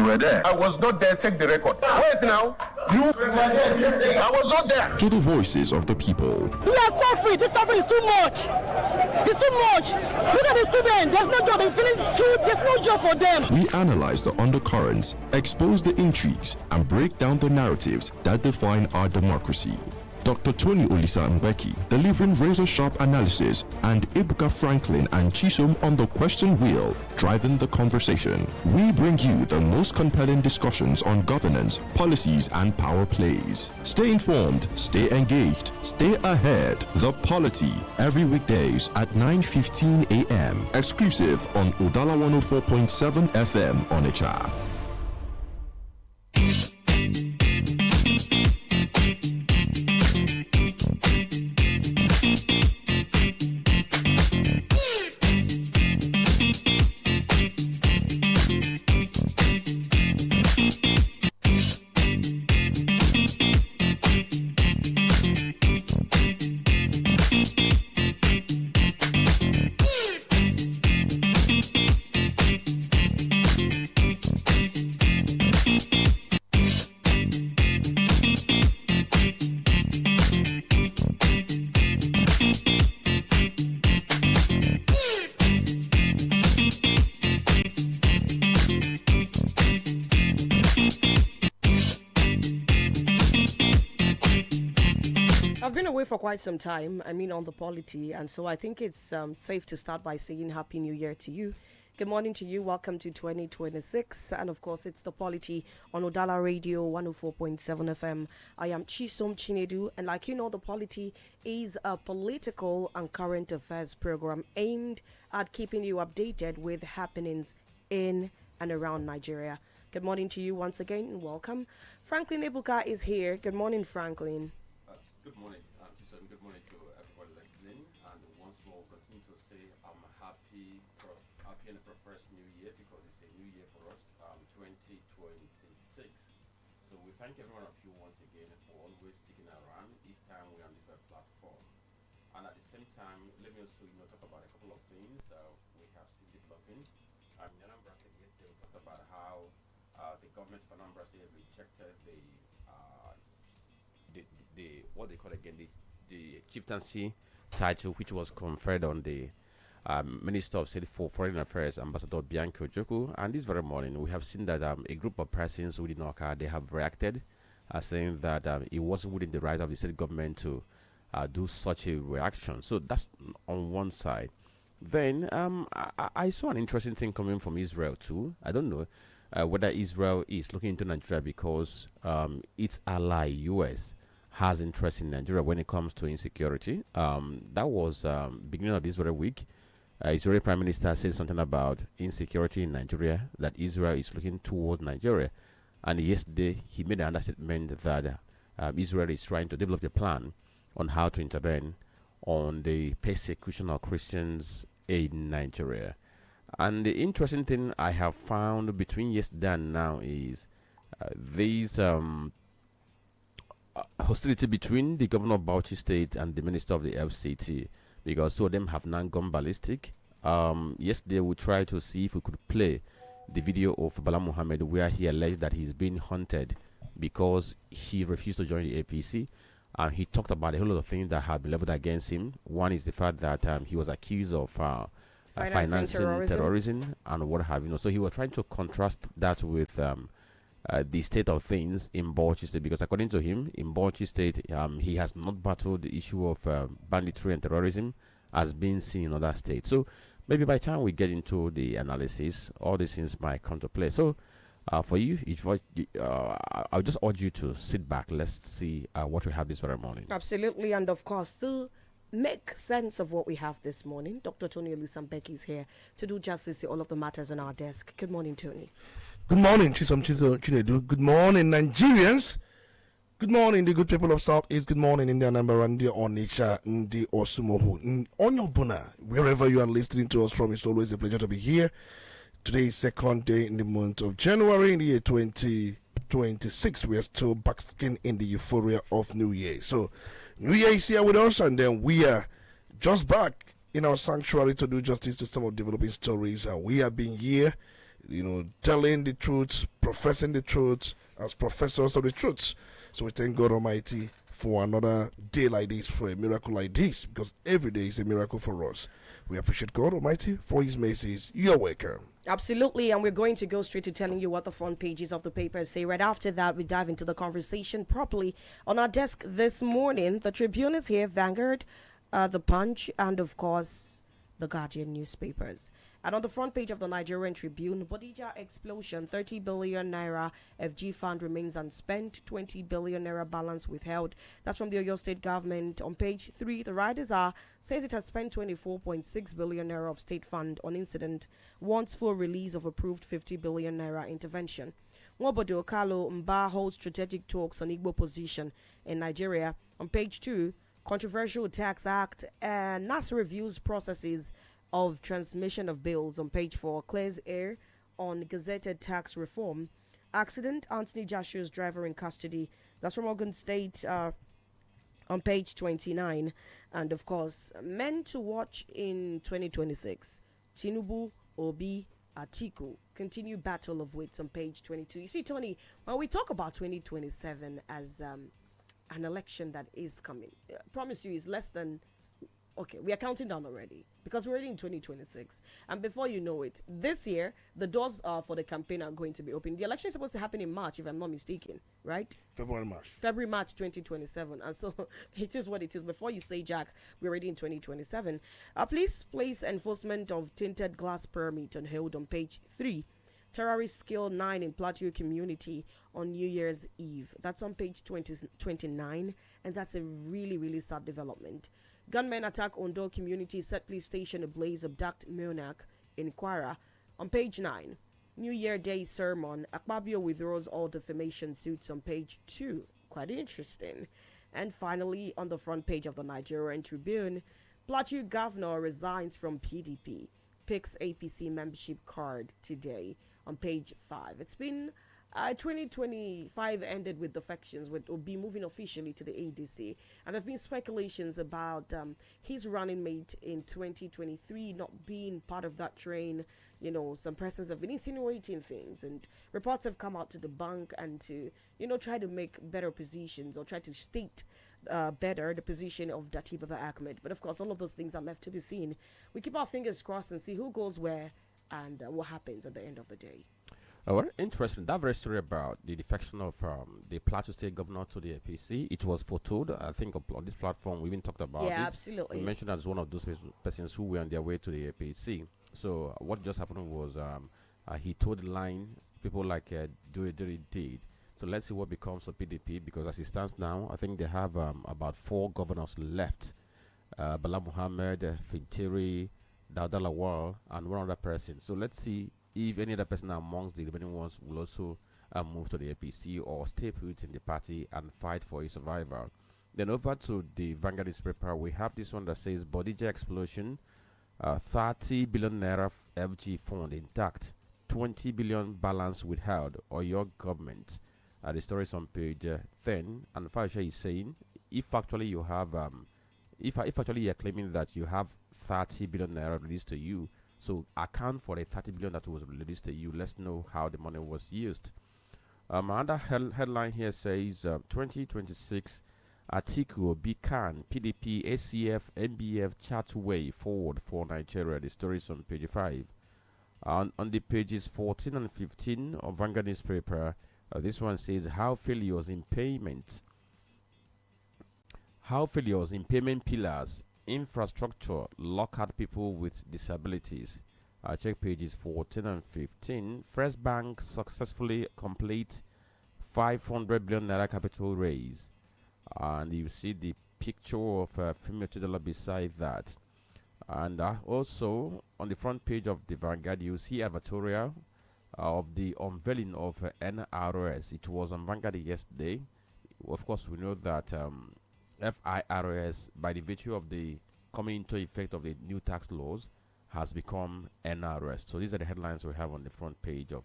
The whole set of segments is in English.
You were there. I was not there. Check the record. Wait now. You were there. I was not there. To the voices of the people. We are suffering. This suffering is too much. It's too much. Look at the students. There's no job. They finish school. There's no job for them. We analyze the undercurrents, expose the intrigues, and break down the narratives that define our democracy. Dr. Tony Olisa Mbeki delivering razor-sharp analysis, and Ebuka Franklin and Chisom on the question wheel, driving the conversation. We bring you the most compelling discussions on governance, policies, and power plays. Stay informed, stay engaged, stay ahead. The Polity, every weekdays at 9:15 a.m. Exclusive on Udala 104.7 FM Onitsha. I've been away for quite some time, on the Polity, and so I think it's safe to start by saying Happy New Year to you. Good morning to you. Welcome to 2026. And of course, it's the Polity on Udala Radio 104.7 FM. I am Chisom Chinedu, and like you know, the Polity is a political and current affairs program aimed at keeping you updated with happenings in and around Nigeria. Good morning to you once again, and welcome. Franklin Ebuka is here. Good morning, Franklin. Good morning, Chisom. Good morning to everybody listening. And once more, continue to say I'm happy in the first new year, because it's a new year for us, 2026. So we thank every one of you once again for always sticking around each time we're on this platform. And at the same time, let me also talk about a couple of things we have seen developing. In Anambra yesterday, we talked about how the government of Anambra State rejected the what they call again the chieftaincy title, which was conferred on the Minister of State for Foreign Affairs, Ambassador Bianco Joku. And this very morning, we have seen that a group of persons within OCA, they have reacted, saying that it wasn't within the right of the state government to do such a reaction. So that's on one side. Then I saw an interesting thing coming from Israel too. I don't know whether Israel is looking into Nigeria because its ally US has interest in Nigeria when it comes to insecurity. That was beginning of this very week. Israeli Prime Minister said something about insecurity in Nigeria, that Israel is looking toward Nigeria. And yesterday, he made an understatement that Israel is trying to develop a plan on how to intervene on the persecution of Christians in Nigeria. And the interesting thing I have found between yesterday and now is these hostility between the governor of Bauchi State and the minister of the FCT, because two of them have now gone ballistic. Yesterday we tried to see if we could play the video of Bala Muhammad where he alleged that he's being hunted because he refused to join the APC. And he talked about a whole lot of things that have been leveled against him. One is the fact that he was accused of financing terrorism and what have you. So he was trying to contrast that with the state of things in Bauchi State, because according to him, in Bauchi State, he has not battled the issue of banditry and terrorism as being seen in other states. So maybe by the time we get into the analysis, all these things might come to play. So for you, I'll just urge you to sit back. Let's see what we have this very morning. Absolutely, and of course, to make sense of what we have this morning, Dr. Tony Olisa Mbeki is here to do justice to all of the matters on our desk. Good morning, Tony. Good morning, Chisom Chinedu. Good morning, Nigerians. Good morning, the good people of Southeast. Good morning, India number and the Onitsha, the Osumohu, Onyobuna. Wherever you are listening to us from, it's always a pleasure to be here. Today is second day in the month of January in the year 2026. We are still basking in the euphoria of New Year. So, New Year is here with us, and then we are just back in our sanctuary to do justice to some of developing stories. We have been here telling the truth, professing the truth as professors of the truth. So we thank God Almighty for another day like this, for a miracle like this, because every day is a miracle for us. We appreciate God Almighty for His mercies. You're welcome. Absolutely, and we're going to go straight to telling you what the front pages of the papers say. Right after that, we dive into the conversation properly. On our desk this morning, the Tribune is here, Vanguard, the Punch, and of course, the Guardian newspapers. And on the front page of the Nigerian Tribune, Bodija explosion, 30 billion naira FG fund remains unspent, 20 billion naira balance withheld. That's from the Oyo State government. On page 3, the Riders Are says it has spent 24.6 billion naira of state fund on incident, wants full release of approved 50 billion naira intervention. Nwobodo Kalo Mba holds strategic talks on Igbo position in Nigeria. On page 2, controversial tax act and NASA reviews processes of transmission of bills. On page 4, clears air on gazetted tax reform. Accident, Anthony Joshua's driver in custody. That's from Ogun State on page 29. And of course, men to watch in 2026. Tinubu, Obi, Atiku. Continue battle of wits on page 22. You see, Tony, when we talk about 2027 as an election that is coming, I promise you, is less than... Okay, we are counting down already because we're already in 2026. And before you know it, this year, the doors for the campaign are going to be open. The election is supposed to happen in March, if I'm not mistaken, right? February, March 2027. And so it is what it is. Before you say, Jack, we're already in 2027. Police place enforcement of tinted glass permit on hold on page 3. Terrorists kill 9 in Plateau community on New Year's Eve. That's on page 29. And that's a really, really sad development. Gunmen attack Ondo community, set police station ablaze, abduct monarch in Kwara. On page 9, New Year Day sermon, Akpabio withdraws all defamation suits on page 2. Quite interesting. And finally, on the front page of the Nigerian Tribune, Plateau governor resigns from PDP, picks APC membership card today on page 5. It's been 2025 ended with defections, with Obi moving officially to the ADC, and there have been speculations about his running mate in 2023 not being part of that train. Some persons have been insinuating things, and reports have come out to debunk and to try to make better positions or try to state better the position of Dati Baba Ahmed. But of course, all of those things are left to be seen. We keep our fingers crossed and see who goes where and what happens at the end of the day. Well, interesting. That very story about the defection of the Plateau State governor to the APC, it was foretold. I think on this platform we even talked about it. Yeah, absolutely. We mentioned as one of those persons who were on their way to the APC. So what just happened was he told the line, people like do it did. So let's see what becomes of PDP, because as it stands now, I think they have about 4 governors left. Bala Muhammad, Fintiri, Dauda Lawal, and one other person. So let's see if any other person amongst the remaining ones will also move to the APC or stay put in the party and fight for his survival. Then over to the Vanguard newspaper, we have this one that says Bodija explosion, 30 billion naira FG fund intact, 20 billion balance withheld, or your government. The story is on page 10, and Faisha is saying, if actually you have, if actually you're claiming that you have 30 billion naira released to you, so account for the 30 billion that was released to you. Let's know how the money was used. Another headline here says 2026 Atiku, Bikan, PDP, ACF, NBF chart way forward for Nigeria. The story is on page 5. On the pages 14 and 15 of Vanguard newspaper, this one says how failures in payment pillars, infrastructure lock out people with disabilities. Check pages 14 and 15. First Bank successfully complete 500 billion naira capital raise, and you see the picture of Udala beside that. And also on the front page of the Vanguard, you see advertorial of the unveiling of NRS. It was on Vanguard yesterday. Of course, we know that FIRS, by the virtue of the coming into effect of the new tax laws, has become NRS. So these are the headlines we have on the front page of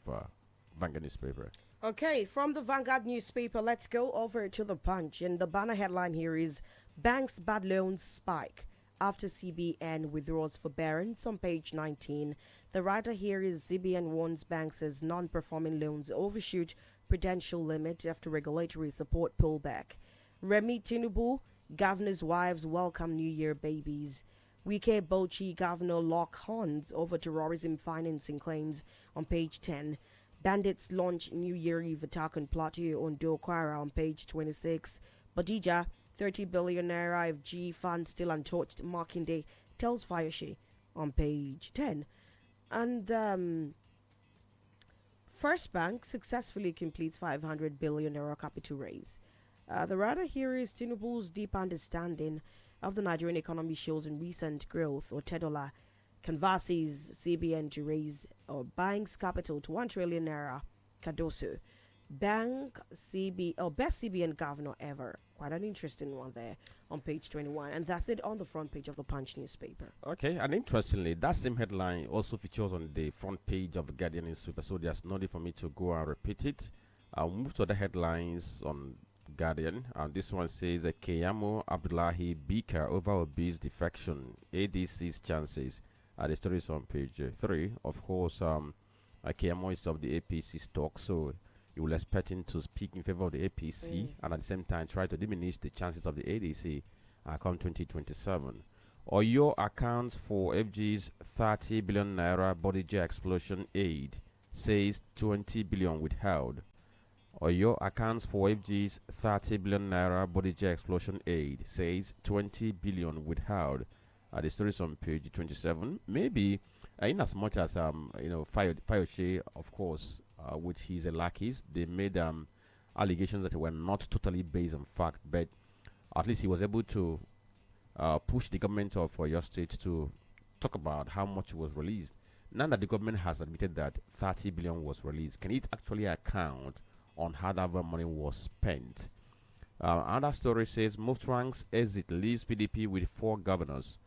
Vanguard newspaper. Okay, from the Vanguard newspaper, let's go over to the Punch. And the banner headline here is Banks Bad Loans Spike after CBN withdraws forbearance on page 19. The writer here is CBN warns banks as non-performing loans overshoot prudential limit after regulatory support pullback. Remi Tinubu, governor's wives welcome New Year babies. Wike Bauchi governor lock horns over terrorism financing claims on page 10. Bandits launch New Year Eve attack on Plateau on Kwara on page 26. Bodija, 30 billion naira FG fund still untouched, marking day, tells Fayoshe on page 10. And First Bank successfully completes 500 billion naira capital raise. The writer here is Tinubu's deep understanding of the Nigerian economy shows in recent growth, or Tedola canvasses CBN to raise bank's capital to 1 trillion naira. Cardoso, best CBN governor ever. Quite an interesting one there on page 21. And that's it on the front page of the Punch newspaper. Okay, and interestingly, that same headline also features on the front page of the Guardian newspaper, so there's no need for me to go and repeat it. I'll move to the headlines on Guardian, and this one says Keyamo Abdullahi Bika over obese defection, ADC's chances. The story is on page 3. Of course, Keyamo is of the APC stock, so you will expect him to speak in favor of the APC and at the same time try to diminish the chances of the ADC come 2027. Oyo accounts for FG's 30 billion naira body jet explosion aid, says 20 billion withheld. Oyo accounts for FG's 30 billion naira body jet explosion aid, says 20 billion withheld. The story is on page 27. Maybe in as much as Fayoshe, of course, with his lackeys, they made allegations that were not totally based on fact, but at least he was able to push the government of your state to talk about how much was released. Now that the government has admitted that 30 billion was released, can it actually account on how that money was spent? Another story says Muftrang's exit leaves PDP with 4 governors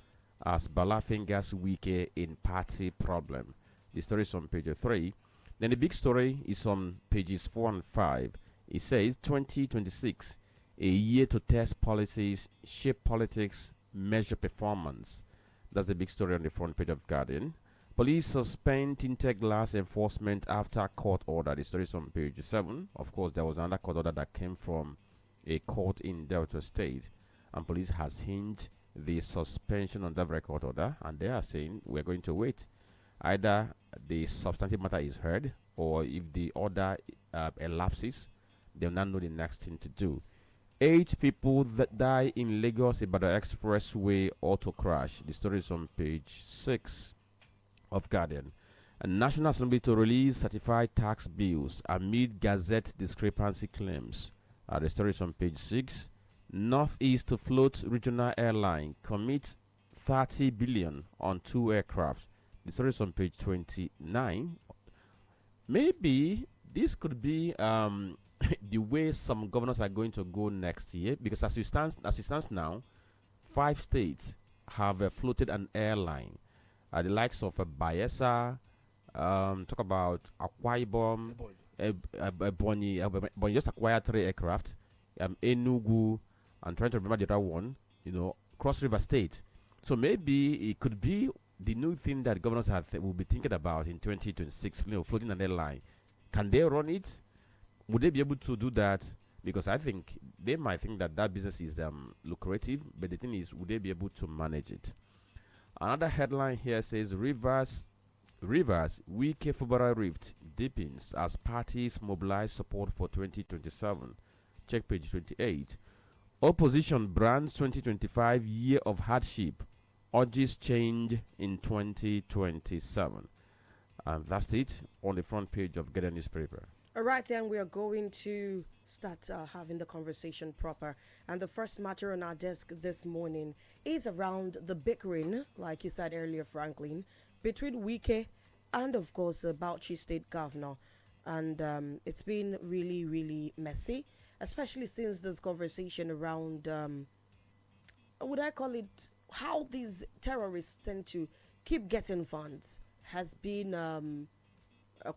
as Bala fingers Wike in party problem. The story is on page 3. Then the big story is on pages 4 and 5. It says 2026, a year to test policies, shape politics, measure performance. That's the big story on the front page of Guardian. Police suspend tinted glass enforcement after court order. The story is on page 7. Of course, there was another court order that came from a court in Delta State, and police has hinged the suspension on that very court order, and they are saying we're going to wait. Either the substantive matter is heard, or if the order elapses, they'll not know the next thing to do. 8 people that die in Lagos Ibadan Expressway auto crash. The story is on page 6 of Guardian. A National Assembly to release certified tax bills amid Gazette discrepancy claims. The story is on page 6. Northeast to float regional airline commit 30 billion on 2 aircraft. The story is on page 29. Maybe this could be the way some governors are going to go next year, because as it stands now, 5 states have floated an airline. The likes of Bayelsa, talk about Akwa Ibom, Ebonyi just acquired 3 aircraft. Enugu, and trying to remember the other one, Cross River State. So maybe it could be the new thing that governors will be thinking about in 2026, floating an airline. Can they run it? Would they be able to do that? Because I think they might think that business is lucrative, but the thing is, would they be able to manage it? Another headline here says Rivers Wike Fubara rift deepens as parties mobilize support for 2027. Check page 28. Opposition brands 2025 year of hardship, urges change in 2027. And that's it on the front page of Guardian newspaper. All right, then we are going to start having the conversation proper. And the first matter on our desk this morning is around the bickering, like you said earlier, Franklin, between Wike and, of course, the Bauchi State Governor. And it's been really, really messy, especially since this conversation around, would I call it, how these terrorists tend to keep getting funds has been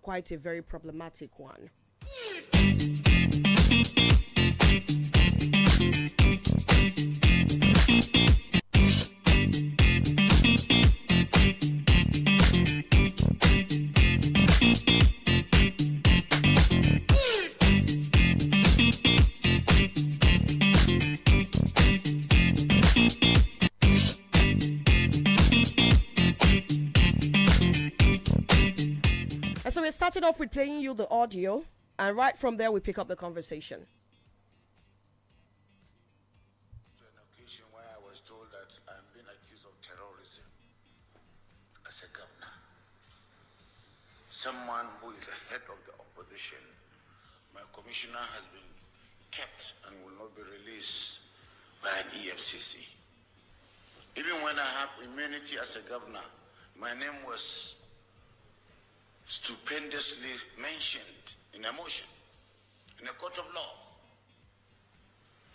quite a very problematic one. started off with playing you the audio, and right from there we pick up the conversation. To an occasion where I was told that I'm being accused of terrorism as a governor. Someone who is the head of the opposition, my commissioner has been kept and will not be released by an EFCC. Even when I have immunity as a governor, my name was stupendously mentioned in a motion in a court of law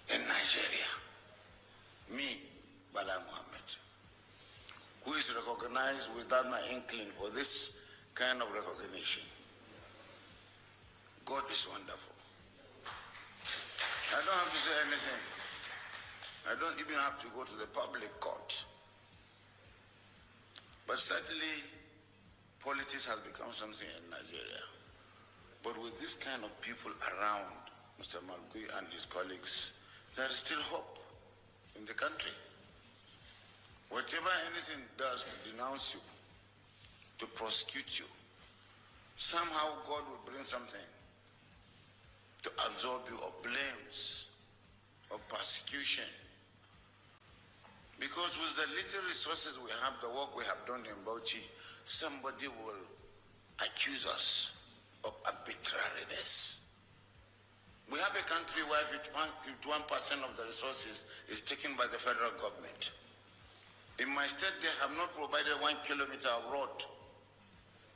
in Nigeria. Me, Bala Mohammed, who is recognized without my inkling for this kind of recognition. God is wonderful. I don't have to say anything. I don't even have to go to the public court. But certainly, politics has become something in Nigeria. But with this kind of people around, Mr. Malgui and his colleagues, there is still hope in the country. Whatever anything does to denounce you, to prosecute you, somehow God will bring something to absorb you of blames, of persecution. Because with the little resources we have, the work we have done in Bauchi, somebody will accuse us of arbitrariness. We have a country where 51% of the resources is taken by the federal government. In my state, they have not provided 1 kilometer of road.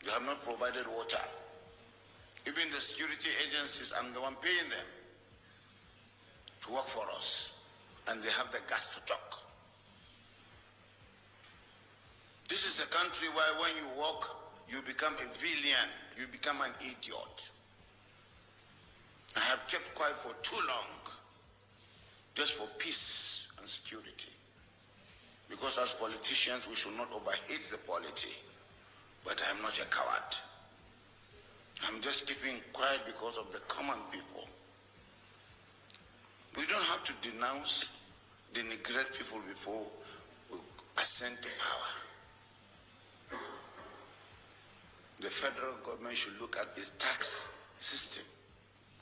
They have not provided water. Even the security agencies, I'm the one paying them to work for us. And they have the guts to talk. This is a country where when you walk, you become a villain, you become an idiot. I have kept quiet for too long, just for peace and security. Because as politicians, we should not overhate the polity. But I'm not a coward. I'm just keeping quiet because of the common people. We don't have to denounce, denigrate people before we ascend to power. The federal government should look at its tax system.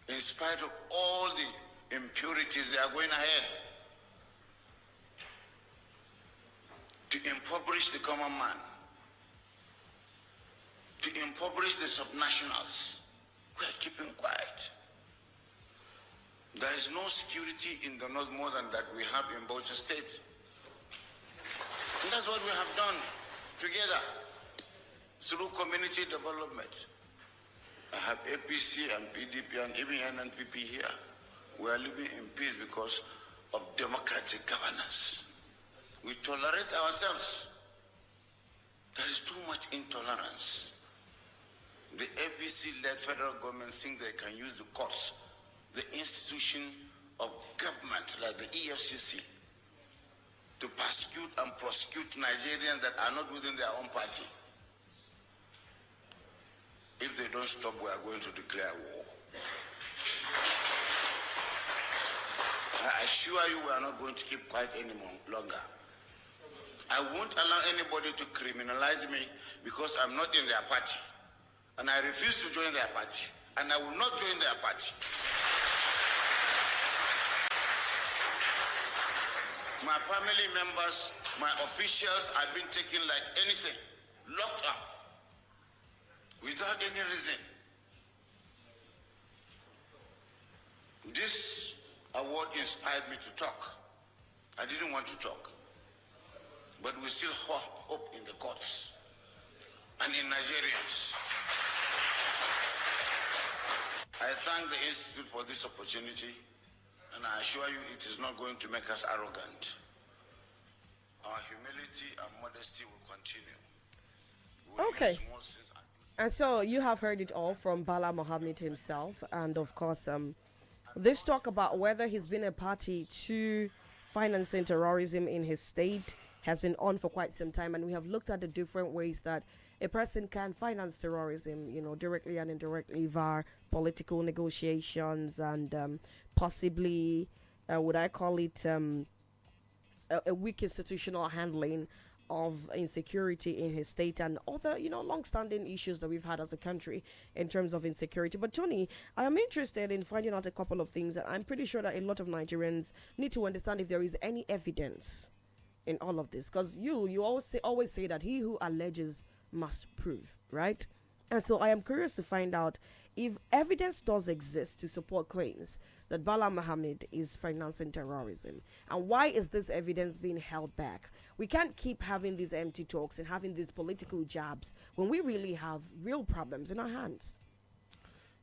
In spite of all the impurities, they are going ahead to impoverish the common man, to impoverish the subnationals. We are keeping quiet. There is no security in the north more than that we have in Bauchi State. And that's what we have done together through community development. I have APC and PDP and even NNPP here. We are living in peace because of democratic governance. We tolerate ourselves. There is too much intolerance. The APC-led federal government think they can use the courts, the institution of government like the EFCC, to persecute and prosecute Nigerians that are not within their own party. If they don't stop, we are going to declare war. I assure you we are not going to keep quiet any longer. I won't allow anybody to criminalize me because I'm not in their party. And I refuse to join their party. And I will not join their party. My family members, my officials are being taken like anything, locked up, without any reason. This award inspired me to talk. I didn't want to talk. But we still hope in the courts and in Nigerians. I thank the Institute for this opportunity, and I assure you it is not going to make us arrogant. Our humility and modesty will continue. Okay. And so you have heard it all from Bala Mohammed himself, and of course, this talk about whether he's been a party to financing terrorism in his state has been on for quite some time, and we have looked at the different ways that a person can finance terrorism, you know, directly and indirectly via political negotiations and possibly, would I call it, a weak institutional handling of insecurity in his state and other, long-standing issues that we've had as a country in terms of insecurity. But Tony, I am interested in finding out a couple of things, and I'm pretty sure that a lot of Nigerians need to understand if there is any evidence in all of this, because you always say that he who alleges must prove, right? And so I am curious to find out if evidence does exist to support claims that Bala Mohammed is financing terrorism. And why is this evidence being held back? We can't keep having these empty talks and having these political jabs when we really have real problems in our hands.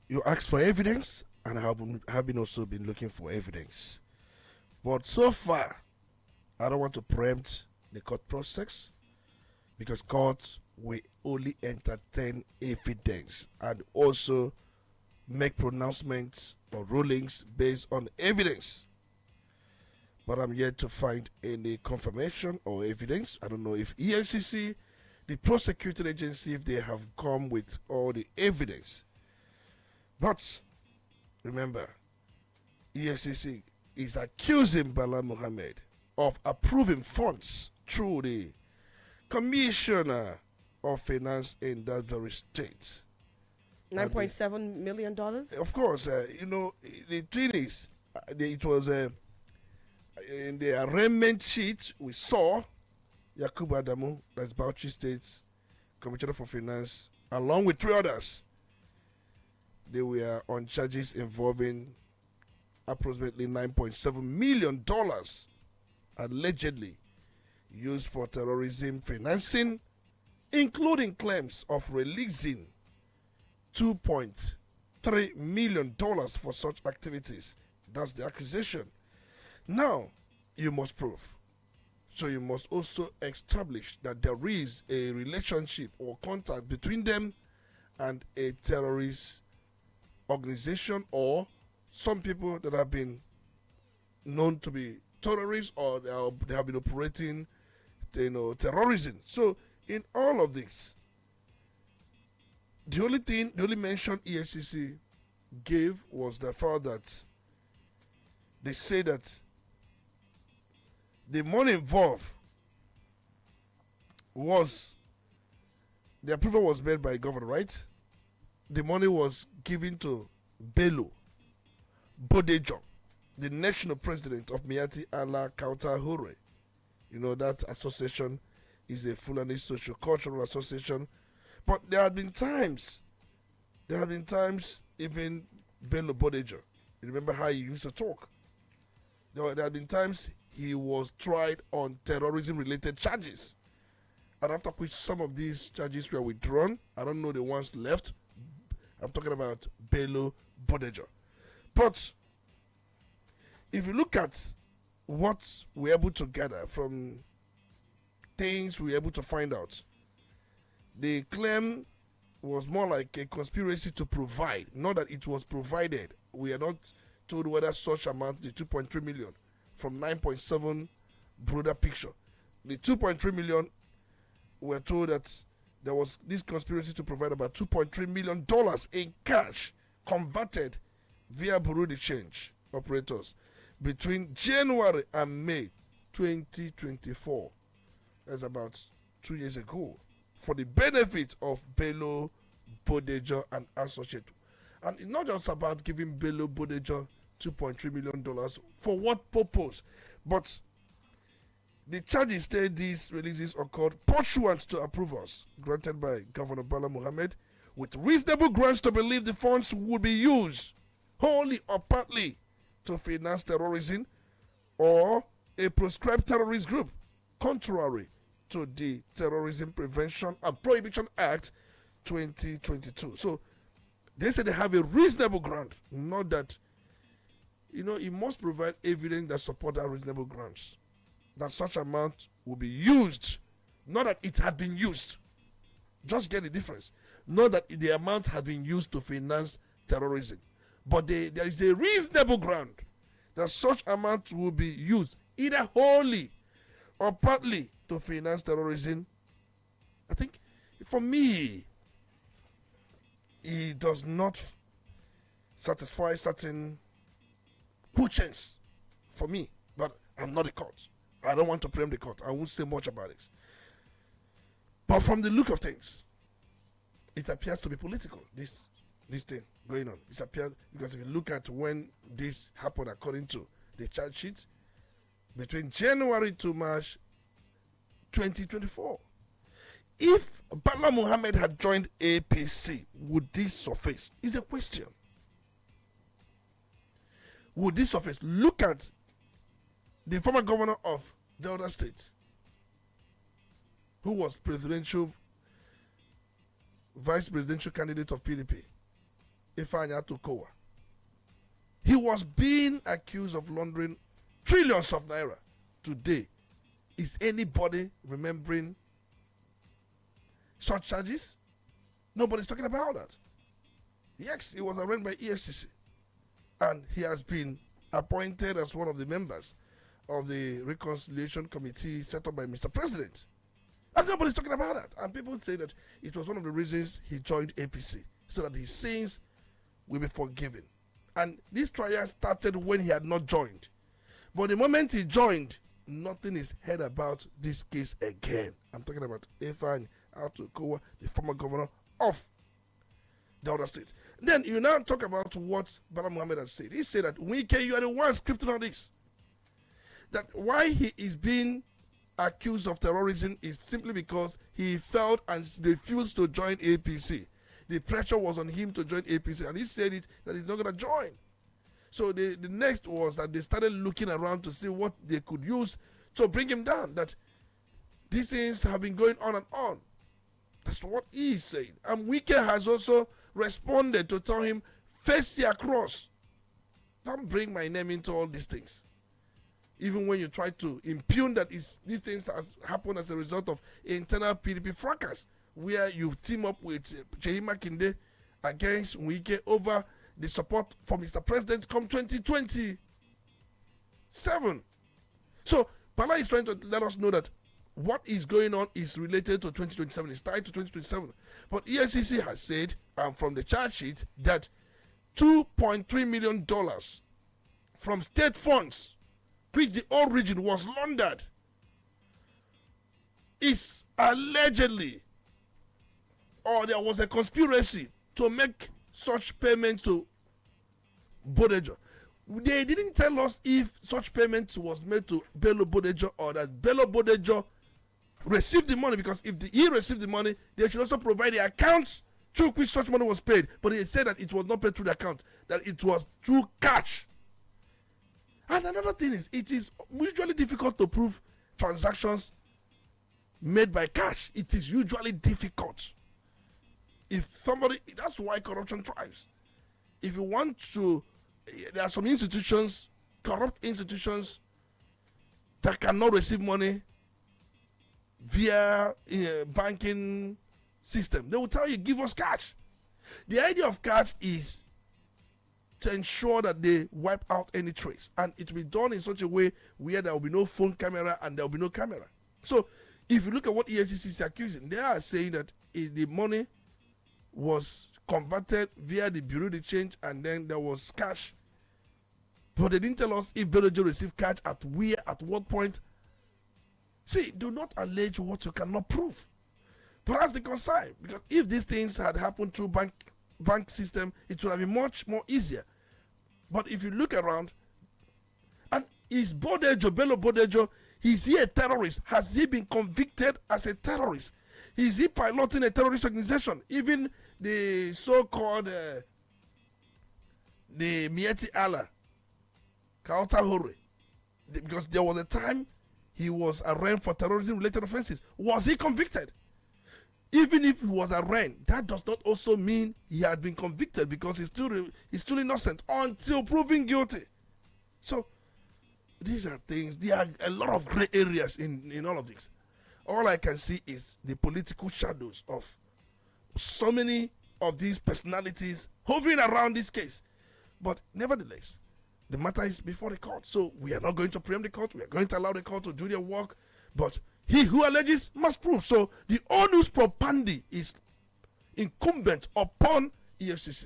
You asked for evidence, and I have been also been looking for evidence. But so far, I don't want to preempt the court process, because courts will only entertain evidence and also make pronouncements or rulings based on evidence. But I'm yet to find any confirmation or evidence. I don't know if EFCC, the prosecuting agency, if they have come with all the evidence. But remember, EFCC is accusing Bala Mohammed of approving funds through the Commissioner of Finance in that very state. $9.7 million? Of course, the thing is, it was in the arraignment sheet we saw Yakubu Adamu, that's Bauchi State's Commissioner for Finance, along with 3 others. They were on charges involving approximately $9.7 million allegedly used for terrorism financing, including claims of releasing $2.3 million for such activities. That's the accusation. Now, you must prove. So you must also establish that there is a relationship or contact between them and a terrorist organization, or some people that have been known to be terrorists, or they have been operating terrorism. So in all of this, the only mention EFCC gave was the fact that they say that the money involved was, the approval was made by governor, right? The money was given to Bello Bodejo, the national president of Miati Allah Kauta Hore. That association is a Fulani socio-cultural association. But there have been times, even Bello Bodejo, you remember how he used to talk? There have been times he was tried on terrorism-related charges. And after which some of these charges were withdrawn. I don't know the ones left. I'm talking about Bello Bodejo. But if you look at what we're able to gather from things we're able to find out, the claim was more like a conspiracy to provide, not that it was provided. We are not told whether such amount, the 2.3 million from 9.7 broader picture. The 2.3 million, we're told that there was this conspiracy to provide about $2.3 million in cash converted via Bureau de Change operators between January and May 2024. That's about 2 years ago, for the benefit of Bello Bodejo and associate. And it's not just about giving Bello Bodejo $2.3 million. For what purpose? But the charges say these releases occurred pursuant to approvals granted by Governor Bala Mohammed, with reasonable grounds to believe the funds would be used wholly or partly to finance terrorism or a proscribed terrorist group, contrary to the Terrorism Prevention and Prohibition Act 2022. So they say they have a reasonable ground, not that, you must provide evidence that support that reasonable grounds, that such amount will be used, not that it had been used. Just get the difference. Not that the amount had been used to finance terrorism, but there is a reasonable ground that such amount will be used either wholly or partly to finance terrorism. I think, for me, it does not satisfy certain quotients for me, but I'm not the court. I don't want to preempt the court. I won't say much about it. But from the look of things, it appears to be political, this thing going on. It appears because if you look at when this happened according to the charge sheet, between January to March 2024. If Bala Mohammed had joined APC, would this surface? Is a question. Would this surface? Look at the former governor of Delta State, who was vice presidential candidate of PDP, Ifeanyi Atukowa. He was being accused of laundering trillions of naira. Today, is anybody remembering such charges? Nobody's talking about that. Yes, he was arraigned by EFCC, and he has been appointed as one of the members of the reconciliation committee set up by Mr. President. And nobody's talking about that. And people say that it was one of the reasons he joined APC, so that his sins will be forgiven. And this trial started when he had not joined. But the moment he joined, nothing is heard about this case again. I'm talking about Ifeanyi Atukowa, the former governor of Delta State. Then you now talk about what Bala Mohammed has said. He said that you are the one scripting all this. That why he is being accused of terrorism is simply because he failed and refused to join APC. The pressure was on him to join APC, and he said that he's not going to join. So the next was that they started looking around to see what they could use to bring him down. That these things have been going on and on. That's what he is saying. And Wike has also responded to tell him, face your cross. Don't bring my name into all these things. Even when you try to impugn that these things has happened as a result of internal PDP fracas, where you team up with Chehima Kinde against Wike over the support for Mr. President come 2027. So Bala is trying to let us know that what is going on is related to 2027. It's tied to 2027. But EFCC has said, from the charge sheet, that $2.3 million from state funds, which the whole region was laundered, is allegedly, or there was a conspiracy to make such payments to Bodejo. They didn't tell us if such payments was made to Bello Bodejo or that Bello Bodejo received the money, because if he received the money, they should also provide the accounts through which such money was paid. But they said that it was not paid through the account, that it was through cash. And another thing is, it is usually difficult to prove transactions made by cash. It is usually difficult. If somebody, that's why corruption thrives. If you want to, there are some institutions, corrupt institutions, that cannot receive money via banking system. They will tell you, give us cash. The idea of cash is to ensure that they wipe out any trace, and it will be done in such a way where there will be no phone camera and there will be no camera. So if you look at what EFCC is accusing, they are saying that the money was converted via the Bureau de Change and then there was cash. But they didn't tell us if Belojo received cash at where, at what point. See, do not allege what you cannot prove. But that's the concern, because if these things had happened through bank system, it would have been much more easier. But if you look around, and is Bodejo, Bello Bodejo, is he a terrorist? Has he been convicted as a terrorist? Is he piloting a terrorist organization? Even the so-called the Mieti Allah, Kauta Hore, because there was a time he was arraigned for terrorism-related offenses. Was he convicted? Even if he was arraigned, that does not also mean he had been convicted, because he's still innocent until proven guilty. So these are things. There are a lot of gray areas in all of this. All I can see is the political shadows of so many of these personalities hovering around this case. But nevertheless, the matter is before the court. So we are not going to preempt the court. We are going to allow the court to do their work. But he who alleges must prove. So the onus propandi is incumbent upon EFCC.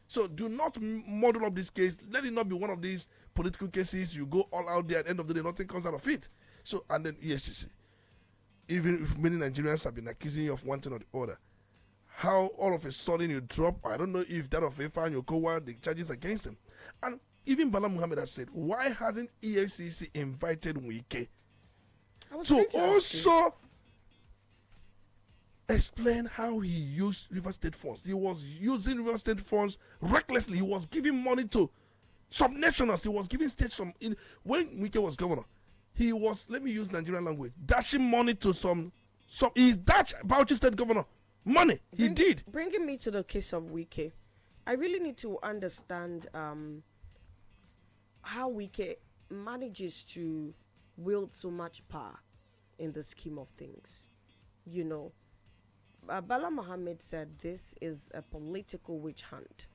So do not model up this case. Let it not be one of these political cases. You go all out there, at the end of the day, nothing comes out of it. So, and then EFCC. even if many Nigerians have been accusing you of one thing or the other, how all of a sudden you drop, I don't know if that of Efa and Yokowa, the charges against him. And even Bala Muhammad has said, why hasn't EFCC invited Wike to also explain how he used River State funds? He was using River State funds recklessly. He was giving money to subnationals. He was giving states some. When Wike was governor, he was, let me use Nigerian language, dashing money to some. He's Dutch Bauchi State governor. Money. He did. Bringing me to the case of Wike, I really need to understand how Wike manages to wield so much power in the scheme of things. You know, Bala Mohammed said this is a political witch hunt.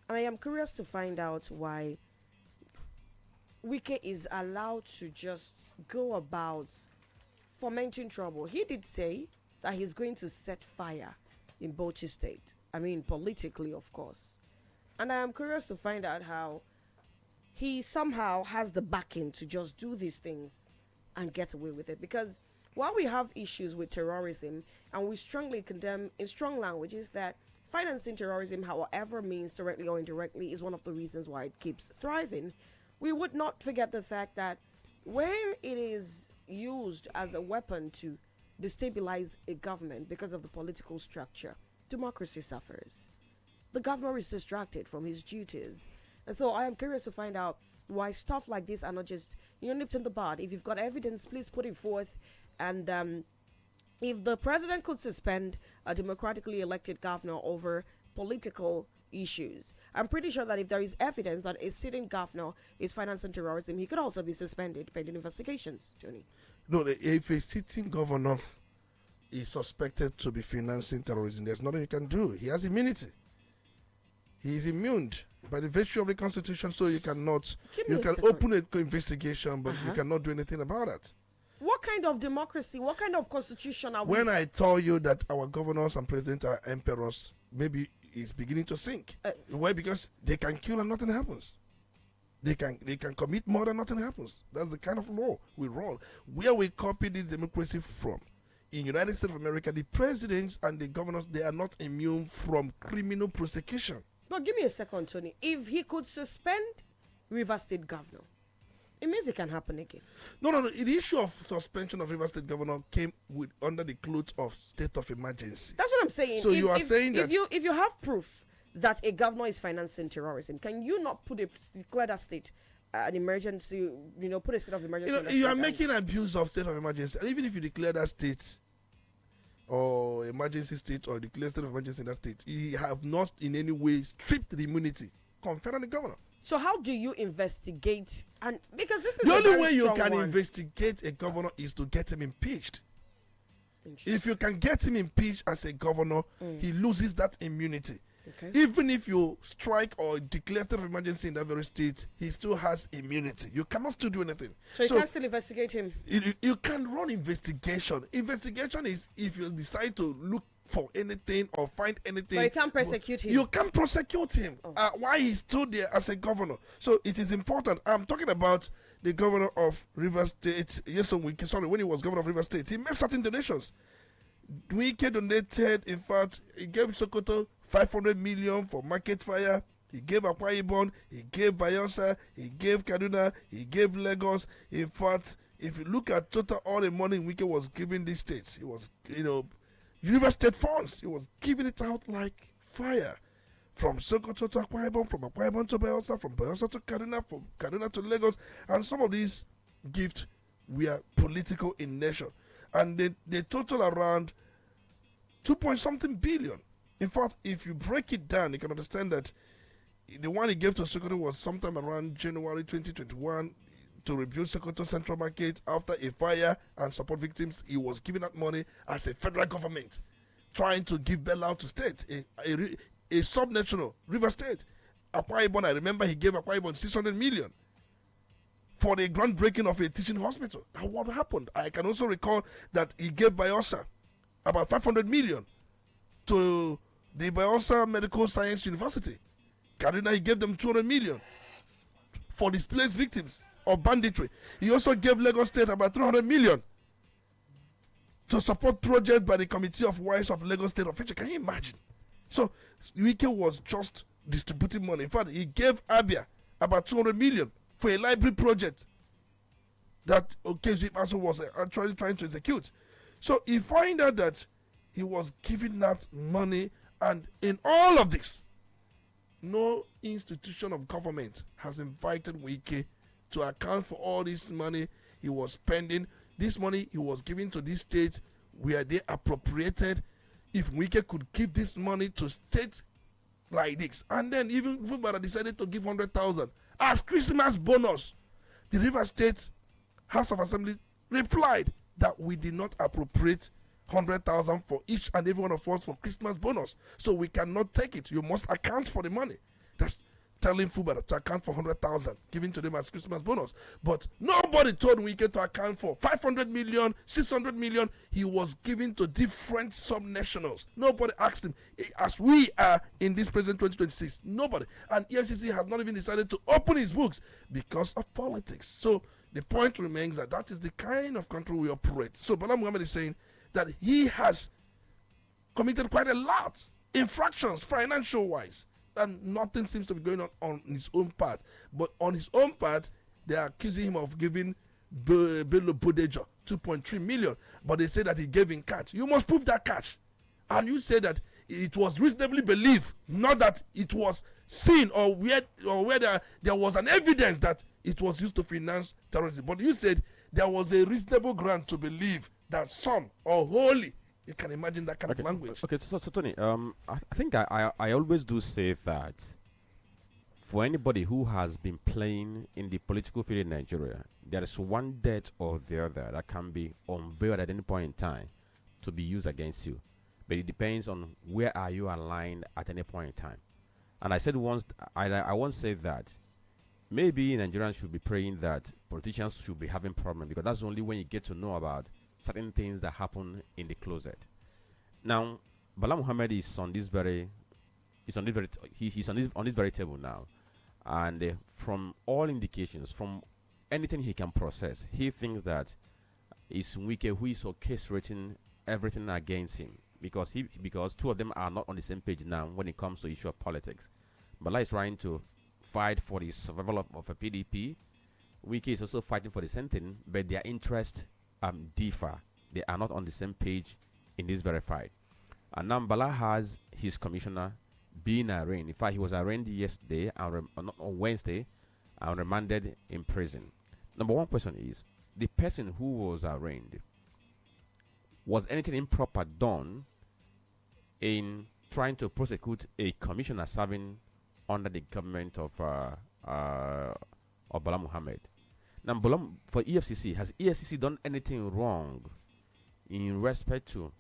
And I am curious to find out why Wike is allowed to just go about fomenting trouble. He did say that he's going to set fire in Bauchi State. I mean, politically, of course. And I am curious to find out how he somehow has the backing to just do these things and get away with it. Because while we have issues with terrorism, and we strongly condemn in strong languages that financing terrorism, however means, directly or indirectly, is one of the reasons why it keeps thriving, we would not forget the fact that when it is used as a weapon to destabilize a government because of the political structure, democracy suffers. The governor is distracted from his duties. And so I am curious to find out why stuff like this are not just, nipped in the bud. If you've got evidence, please put it forth. And if the president could suspend a democratically elected governor over political issues, I'm pretty sure that if there is evidence that a sitting governor is financing terrorism, he could also be suspended pending investigations, Tony. No, if a sitting governor is suspected to be financing terrorism, there's nothing you can do. He has immunity. He is immune by the virtue of the Constitution, so you cannot. You can open an investigation, but you cannot do anything about it. What kind of democracy, what kind of constitution are we? When I tell you that our governors and presidents are emperors, maybe it's beginning to sink. Why? Because they can kill and nothing happens. They can commit murder and nothing happens. That's the kind of law we run. Where we copy this democracy from. In United States of America, the presidents and the governors, they are not immune from criminal prosecution. But give me a second, Tony. If he could suspend River State governor, it means it can happen again. No. The issue of suspension of River State governor came under the cloth of state of emergency. That's what I'm saying. So you are saying that if you have proof that a governor is financing terrorism, can you not declare that state an emergency? Put a state of emergency. You are making abuse of state of emergency, and even if you declare that state or emergency state or declare state of emergency in that state, you have not in any way stripped the immunity conferred on the governor. So how do you investigate? And because this is the only very way you can one. investigate a governor is to get him impeached. If you can get him impeached as a governor, he loses that immunity. Okay. Even if you strike or declare state of emergency in that very state, he still has immunity. You cannot still do anything. So you can still investigate him? You can run investigation. Investigation is if you decide to look for anything or find anything. But you can't prosecute him. You can't prosecute him. Why he's still there as a governor. So it is important. I'm talking about the governor of River State. When he was governor of River State, he made certain donations. Wike donated, in fact, he gave Sokoto 500 million for market fire. He gave Akwa Ibom, he gave Bayelsa, he gave Kaduna, he gave Lagos. In fact, if you look at total all the money Wike was giving these states, it was, River State funds. He was giving it out like fire. From Sokoto to Akwa Ibom, from Akwa Ibom to Bayelsa, from Bayelsa to Kaduna, from Kaduna to Lagos. And some of these gifts were political in nature. And they total around 2-point-something billion. In fact, if you break it down, you can understand that the one he gave to Sokoto was sometime around January 2021 to rebuild Sokoto Central Market after a fire and support victims. He was giving that money as a federal government, trying to give bailout to state, a sub-national River State. Akwa Ibom, I remember he gave Akwa Ibom 600 million for the groundbreaking of a teaching hospital. Now, what happened? I can also recall that he gave Bayelsa about 500 million to the Bayelsa Medical Science University. Kaduna, he gave them 200 million for displaced victims of banditry. He also gave Lagos State about 300 million. to support projects by the Committee of Wives of Lagos State Official. Can you imagine? So Wike was just distributing money. In fact, he gave Abia about 200 million for a library project that Okezie Ikpeazu was actually trying to execute. So he find out that he was giving that money, and in all of this, no institution of government has invited Wike to account for all this money he was spending. This money he was giving to these states where they appropriated. If Wike could give this money to states like this, and then even Fubara decided to give 100,000 as Christmas bonus, the River State House of Assembly replied that we did not appropriate 100,000 for each and every one of us for Christmas bonus, so we cannot take it. You must account for the money. That's telling Fubara to account for 100,000 given to them as Christmas bonus. But nobody told Wike to account for 500 million, 600 million he was giving to different sub-nationals. Nobody asked him. As we are in this present 2026, nobody. And EFCC has not even decided to open his books because of politics. So the point remains that that is the kind of country we operate. So Bala Muhammad is saying that he has committed quite a lot infractions financial-wise, and nothing seems to be going on his own part. But on his own part, they are accusing him of giving Bello Bodejo 2.3 million, but they say that he gave in cash. You must prove that cash. And you say that it was reasonably believed, not that it was seen or where there was an evidence that it was used to finance terrorism. But you said there was a reasonable ground to believe that some or wholly. You can imagine that kind of language. Okay, so Tony, I think I always do say that for anybody who has been playing in the political field in Nigeria, there is one debt or the other that can be unveiled at any point in time to be used against you. But it depends on where are you aligned at any point in time. And I said once, I once said that maybe Nigerians should be praying that politicians should be having problems, because that's only when you get to know about certain things that happen in the closet. Now, Bala Muhammad is on this very table now, and from all indications, from anything he can process, he thinks that it's Wike who is orchestrating everything against him, because two of them are not on the same page now when it comes to issue of politics. Bala is trying to fight for the survival of a PDP. Wike is also fighting for the same thing, but their interests differ. They are not on the same page in this very fight. And now Bala has his commissioner being arraigned. In fact, he was arraigned yesterday on Wednesday and remanded in prison. Number one question is, the person who was arraigned, was anything improper done in trying to prosecute a commissioner serving under the government of Bala Muhammad? Now, for EFCC, has EFCC done anything wrong in respect to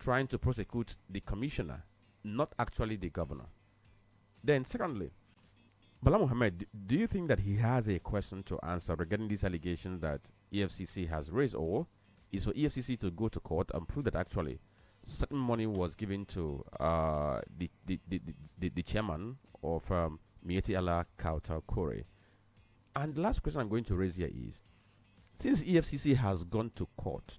trying to prosecute the commissioner, not actually the governor? Then, secondly, Bala Muhammad, do you think that he has a question to answer regarding these allegations that EFCC has raised, or is for EFCC to go to court and prove that actually certain money was given to the chairman of Mieti Allah Kauta Kore? And the last question I'm going to raise here is, since EFCC has gone to court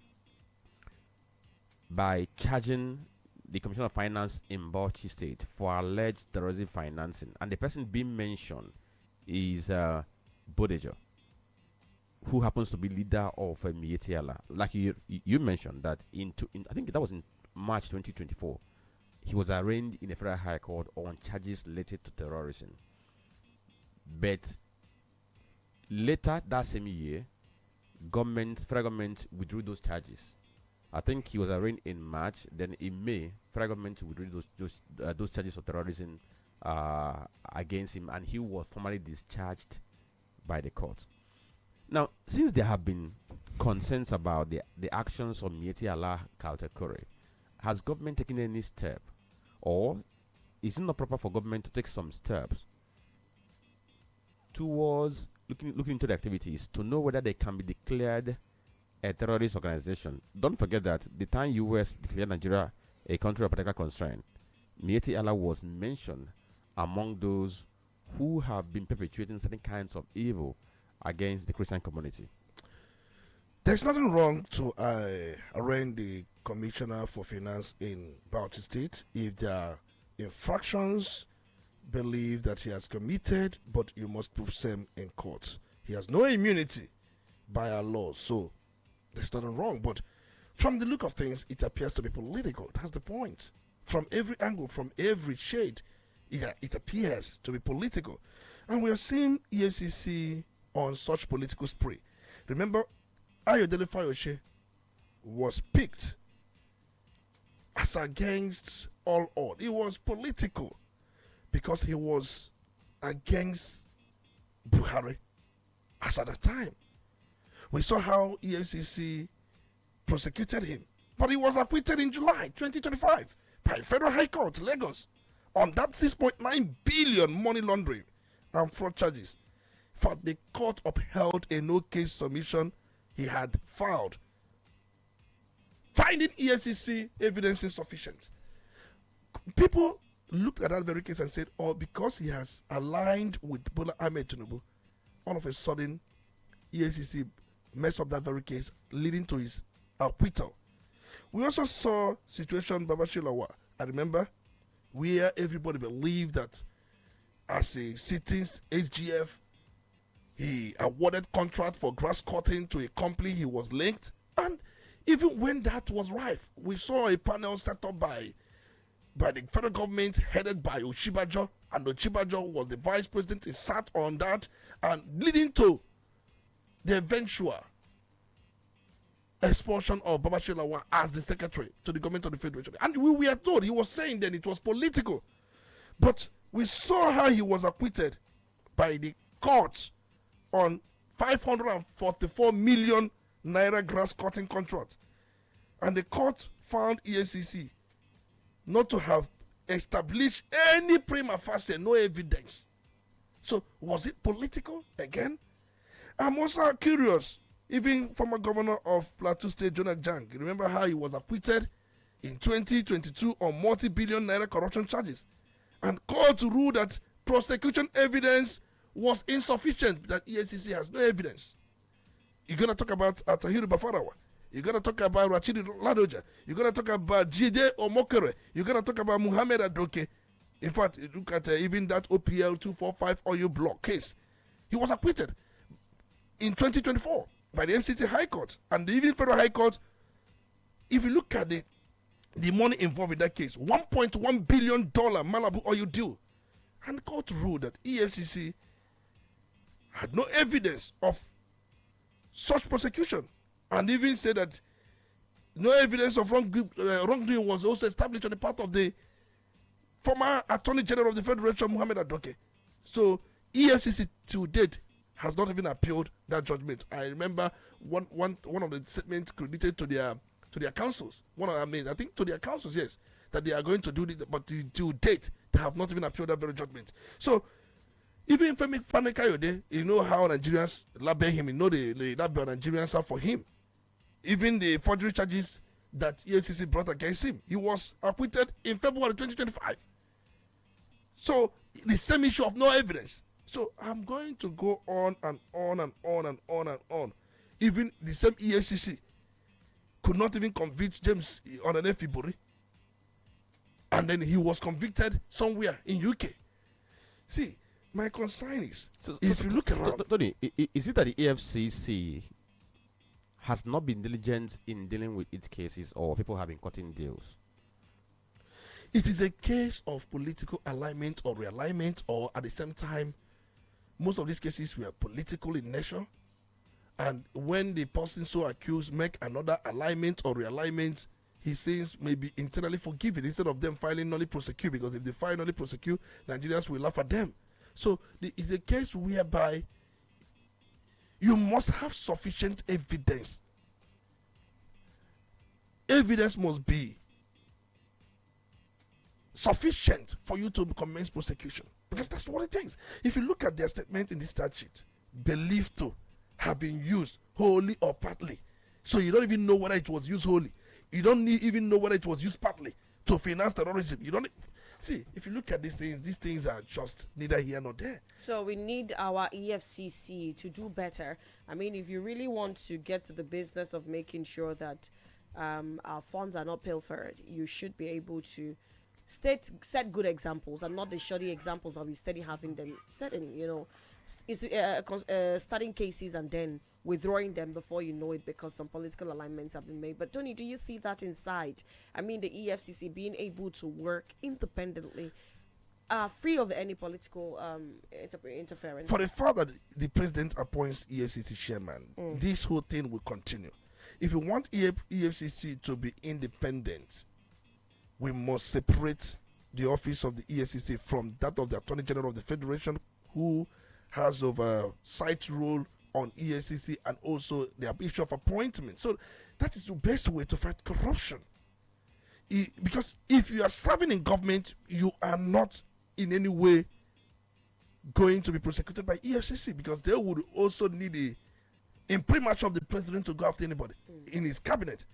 by charging the Commissioner of Finance in Bauchi State for alleged terrorism financing, and the person being mentioned is Bodejo, who happens to be leader of Mieti Allah. Like you mentioned that I think that was in March 2024, he was arraigned in the Federal High Court on charges related to terrorism. But later that same year, federal government withdrew those charges. I think he was arraigned in March. Then in May, federal government withdrew those charges of terrorism against him, and he was formally discharged by the court. Now, since there have been concerns about the actions of Mieti Allah Kautekore, has government taken any step, or is it not proper for government to take some steps towards looking into the activities to know whether they can be declared a terrorist organization? Don't forget that the time US declared Nigeria a country of particular concern, Mieti Allah was mentioned among those who have been perpetuating certain kinds of evil against the Christian community. There's nothing wrong to arraign the Commissioner for Finance in Bauchi State if there are infractions believed that he has committed, but you must prove same in court. He has no immunity by our law, so there's nothing wrong. But from the look of things, it appears to be political. That's the point. From every angle, from every shade, it appears to be political. And we are seeing EFCC on such political spree. Remember, Ayodele Fayose was picked as against all odds. It was political because he was against Buhari as at the time. We saw how EFCC prosecuted him, but he was acquitted in July 2025 by Federal High Court, Lagos, on that 6.9 billion money laundering and fraud charges. In fact, the court upheld a no-case submission he had filed, finding EFCC evidence insufficient. People looked at that very case and said, oh, because he has aligned with Bola Ahmed Tinubu, all of a sudden, EFCC messed up that very case, leading to his acquittal. We also saw situation Babashilawa, I remember, where everybody believed that as a sitting SGF, he awarded contract for grass cutting to a company he was linked. And even when that was rife, we saw a panel set up by the federal government headed by Oshibajo, and Oshibajo was the vice president. He sat on that, and leading to the eventual expulsion of Babashilawa as the secretary to the government of the federation. And we were told, he was saying then it was political. But we saw how he was acquitted by the court on 544 million naira grass cutting contract. And the court found EFCC not to have established any prima facie, no evidence. So was it political again? I'm also curious, even former governor of Plateau State, Jonah Jang, remember how he was acquitted in 2022 on multi-billion naira corruption charges, and court ruled that prosecution evidence was insufficient, that EFCC has no evidence. You're going to talk about Atahiru Bafarawa. You're going to talk about Rachidi Ladoja. You're going to talk about Jide Omokere. You're going to talk about Muhammad Adoke. In fact, look at even that OPL 245 oil block case. He was acquitted in 2024 by the FCT High Court and even Federal High Court. If you look at the money involved in that case, $1.1 billion Malibu oil deal. And the court ruled that EFCC had no evidence of such prosecution, and even said that no evidence of wrongdoing was also established on the part of the former Attorney General of the Federation, Muhammad Adoke. So EFCC to date has not even appealed that judgment. I remember one of the statements credited to their councils. I think to their councils, yes, that they are going to do this, but to date they have not even appealed that very judgment. So even Femi Kayode, you know how Nigerians label him, you know the label Nigerians are for him. Even the forgery charges that EFCC brought against him, he was acquitted in February 2025. So the same issue of no evidence. So I'm going to go on and on and on and on and on. Even the same EFCC could not even convict James on an Efibori. And then he was convicted somewhere in UK. See, my concern is, if you look around... Tony, is it that the EFCC has not been diligent in dealing with its cases, or people have been cutting deals? It is a case of political alignment or realignment, or at the same time, most of these cases were political in nature. And when the person so accused make another alignment or realignment, he says maybe internally forgiven instead of them filing nulli prosecute, because if they file nulli prosecute, Nigerians will laugh at them. So it's a case whereby you must have sufficient evidence. Evidence must be sufficient for you to commence prosecution, because that's what it takes. If you look at their statement in the statute, believed to have been used wholly or partly, so you don't even know whether it was used wholly. You don't even know whether it was used partly to finance terrorism. See, if you look at these things are just neither here nor there. So we need our EFCC to do better. I mean, if you really want to get to the business of making sure that our funds are not pilfered, you should be able to set good examples and not the shoddy examples that we steady having them setting, starting cases and then withdrawing them before you know it because some political alignments have been made. But Tony, do you see that inside? I mean, the EFCC being able to work independently, free of any political interference. For the fact that the president appoints EFCC chairman, this whole thing will continue. If you want EFCC to be independent, we must separate the office of the EFCC from that of the Attorney General of the Federation, who has oversight role on EFCC and also the issue of appointment. So that is the best way to fight corruption. Because if you are serving in government, you are not in any way going to be prosecuted by EFCC, because they would also need a imprimatur of the president to go after anybody in his cabinet.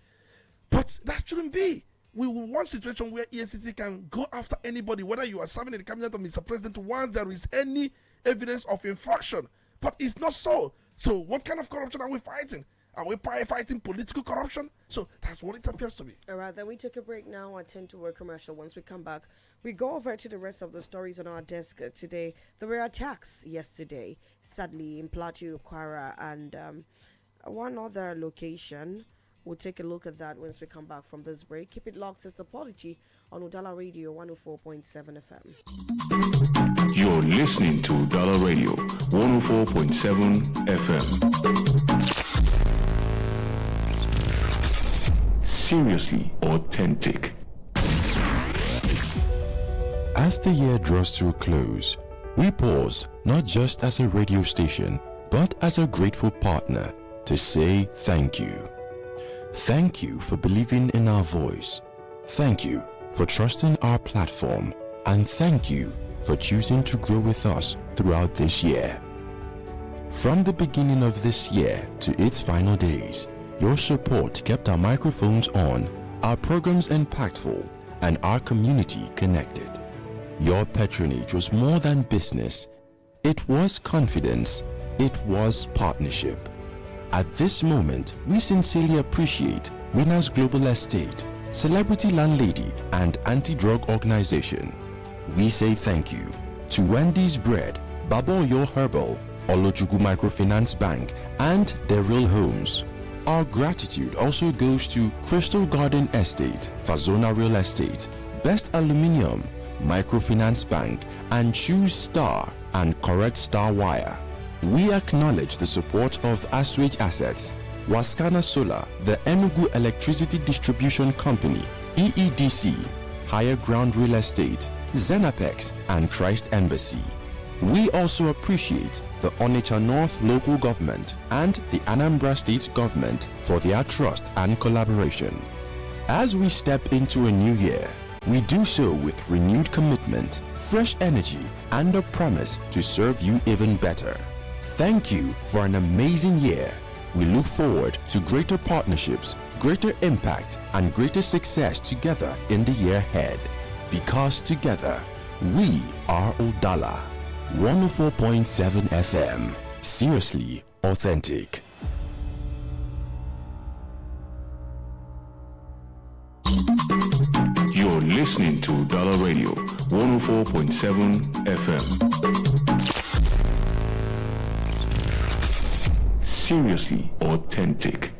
But that shouldn't be. We will want a situation where EFCC can go after anybody, whether you are serving in the cabinet of Mr. President, once there is any evidence of infraction. But it's not so. So what kind of corruption are we fighting? Are we fighting political corruption? So that's what it appears to be. All right, then we take a break now. Attend to a commercial. Once we come back, we go over to the rest of the stories on our desk today. There were attacks yesterday, sadly, in Plateau, Kwara, and one other location. We'll take a look at that once we come back from this break. Keep it locked. It's the Polity on Udala Radio 104.7 FM. You're listening to Udala Radio 104.7 FM. Seriously authentic. As the year draws to a close, we pause not just as a radio station, but as a grateful partner to say thank you. Thank you for believing in our voice. Thank you for trusting our platform. And thank you for choosing to grow with us throughout this year. From the beginning of this year to its final days, your support kept our microphones on, our programs impactful, and our community connected. Your patronage was more than business. It was confidence. It was partnership. At this moment, we sincerely appreciate Winners Global Estate, Celebrity Landlady, and Anti-Drug Organization. We say thank you to Wendy's Bread, Baboyo Herbal, Olojugu Microfinance Bank, and The Real Homes. Our gratitude also goes to Crystal Garden Estate, Fazona Real Estate, Best Aluminium, Microfinance Bank, and Choose Star and Correct Star Wire. We acknowledge the support of Aswage Assets, Waskana Solar, the Enugu Electricity Distribution Company, EEDC, Higher Ground Real Estate, Zenapex, and Christ Embassy. We also appreciate the Onitsha North Local Government and the Anambra State Government for their trust and collaboration. As we step into a new year, we do so with renewed commitment, fresh energy, and a promise to serve you even better. Thank you for an amazing year. We look forward to greater partnerships, greater impact, and greater success together in the year ahead. Because together, we are Udala. 104.7 FM. Seriously authentic. You're listening to Udala Radio 104.7 FM. Seriously authentic.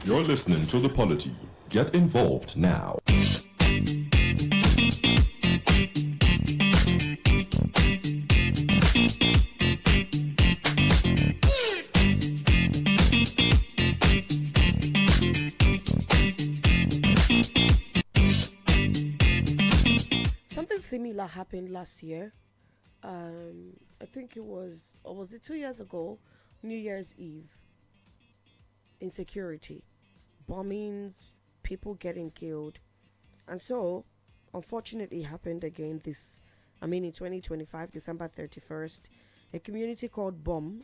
You're listening to The Polity. Get involved now. Something similar happened last year. I think it was, or was it 2 years ago? New Year's Eve. Insecurity, bombings, people getting killed. And so, unfortunately, happened again in 2025, December 31st. A community called BUM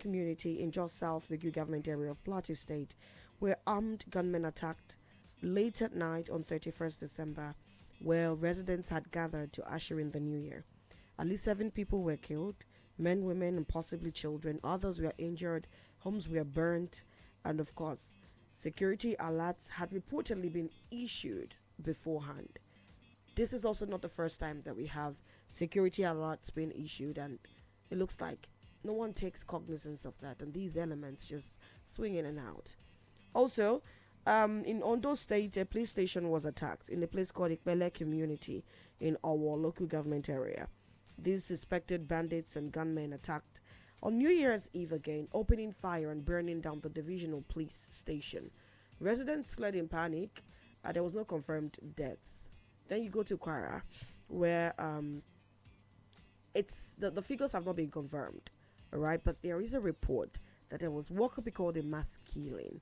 community in Jos South, the government area of Plateau State, where armed gunmen attacked late at night on 31st December where residents had gathered to usher in the new year. At least 7 people were killed, men, women, and possibly children. Others were injured, homes were burnt, and of course, security alerts had reportedly been issued beforehand. This is also not the first time that we have security alerts being issued, and it looks like no one takes cognizance of that, and these elements just swing in and out. Also, in Ondo State, a police station was attacked in a place called Ikpele community in Owo local government area. These suspected bandits and gunmen attacked on New Year's Eve again, opening fire and burning down the divisional police station. Residents fled in panic. There was no confirmed deaths. Then you go to Kwara, where it's the figures have not been confirmed, all right? But there is a report that there was what could be called a mass killing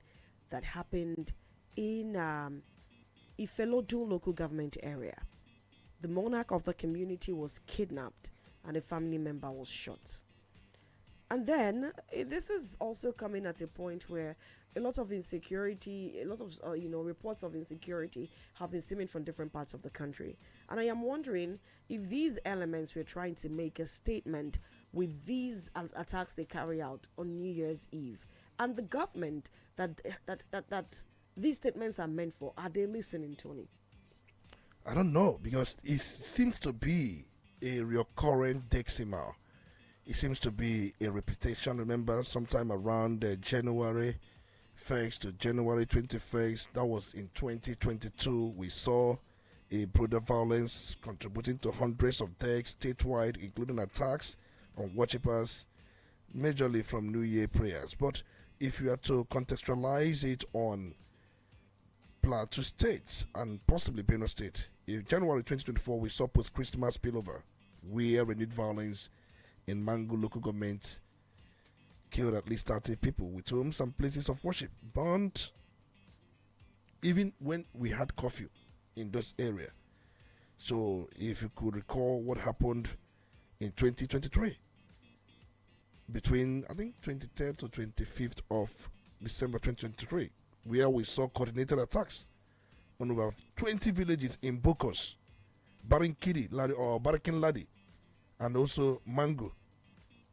that happened in Ifelodun local government area. The monarch of the community was kidnapped and a family member was shot. And then this is also coming at a point where a lot of insecurity, a lot of reports of insecurity have been stemming from different parts of the country. And I am wondering if these elements were trying to make a statement with these attacks they carry out on New Year's Eve, and the government that these statements are meant for. Are they listening, Tony? I don't know, because it seems to be a recurrent decimal. It seems to be a repetition. Remember, sometime around January 1st to January 21st, that was in 2022, we saw a brutal violence contributing to hundreds of deaths statewide, including attacks on worshippers, majorly from New Year prayers. But if you are to contextualize it on Plateau State and possibly Benue State, in January 2024, we saw post-Christmas spillover, where renewed violence in Mangu local government killed at least 30 people, with homes and places of worship burned, even when we had curfew in those areas. So if you could recall what happened in 2023, between I think 23rd to 25th of December 2023, where we saw coordinated attacks on over 20 villages in Bokos, Barinkidi, Barakin Ladi, and also Mango.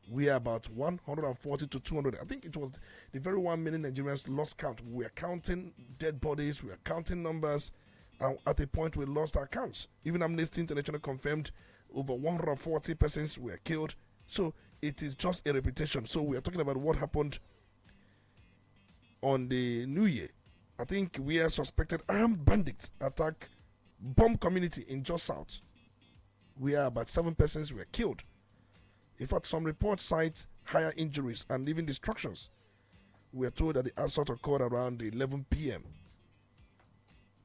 We are about 140 to 200. I think it was the very 1 million Nigerians lost count. We are counting dead bodies, we are counting numbers, and at a point we lost our counts. Even Amnesty International confirmed over 140 persons were killed. So it is just a repetition. So we are talking about what happened on the New Year. I think we are suspected armed bandits attack bomb community in Jos South. We are about 7 persons were killed. In fact, some reports cite higher injuries and even destructions. We are told that the assault occurred around 11 p.m.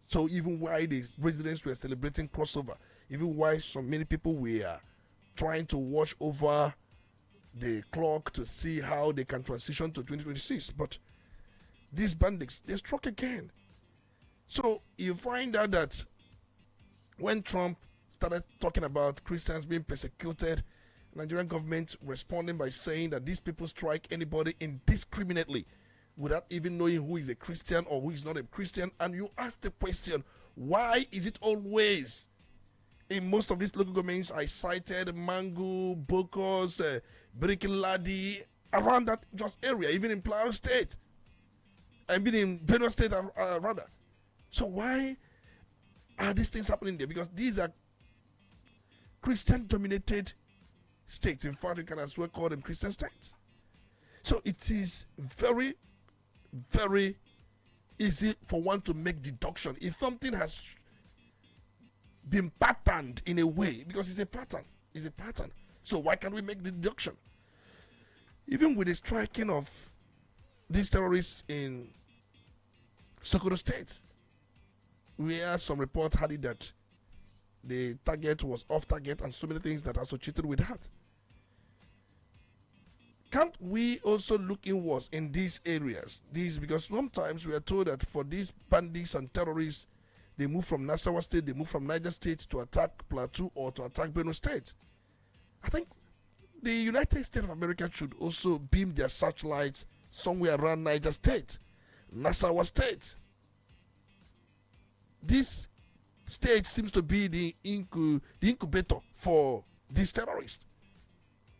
So even while the residents were celebrating crossover, even while so many people were trying to watch over the clock to see how they can transition to 2026, but these bandits, they struck again. So you find out that when Trump started talking about Christians being persecuted, Nigerian government responding by saying that these people strike anybody indiscriminately without even knowing who is a Christian or who is not a Christian. And you ask the question, why is it always in most of these local governments I cited, Mangu, Bokos, Birikiladi, around that just area, even in Plateau State, and even in Benue State rather. So why are these things happening there? Because these are Christian dominated states. In fact, you can as well call them Christian states. So it is very, very easy for one to make deduction. If something has been patterned in a way, because it's a pattern. So why can't we make the deduction? Even with the striking of these terrorists in Sokoto State, we had some reports had it that the target was off target and so many things that are associated with that. Can't we also look inwards in these areas? Because sometimes we are told that for these bandits and terrorists, they move from Nasarawa State, they move from Niger State to attack Plateau or to attack Benue State. I think the United States of America should also beam their searchlights somewhere around Niger State, Nasarawa State. These state seems to be the incubator for these terrorists.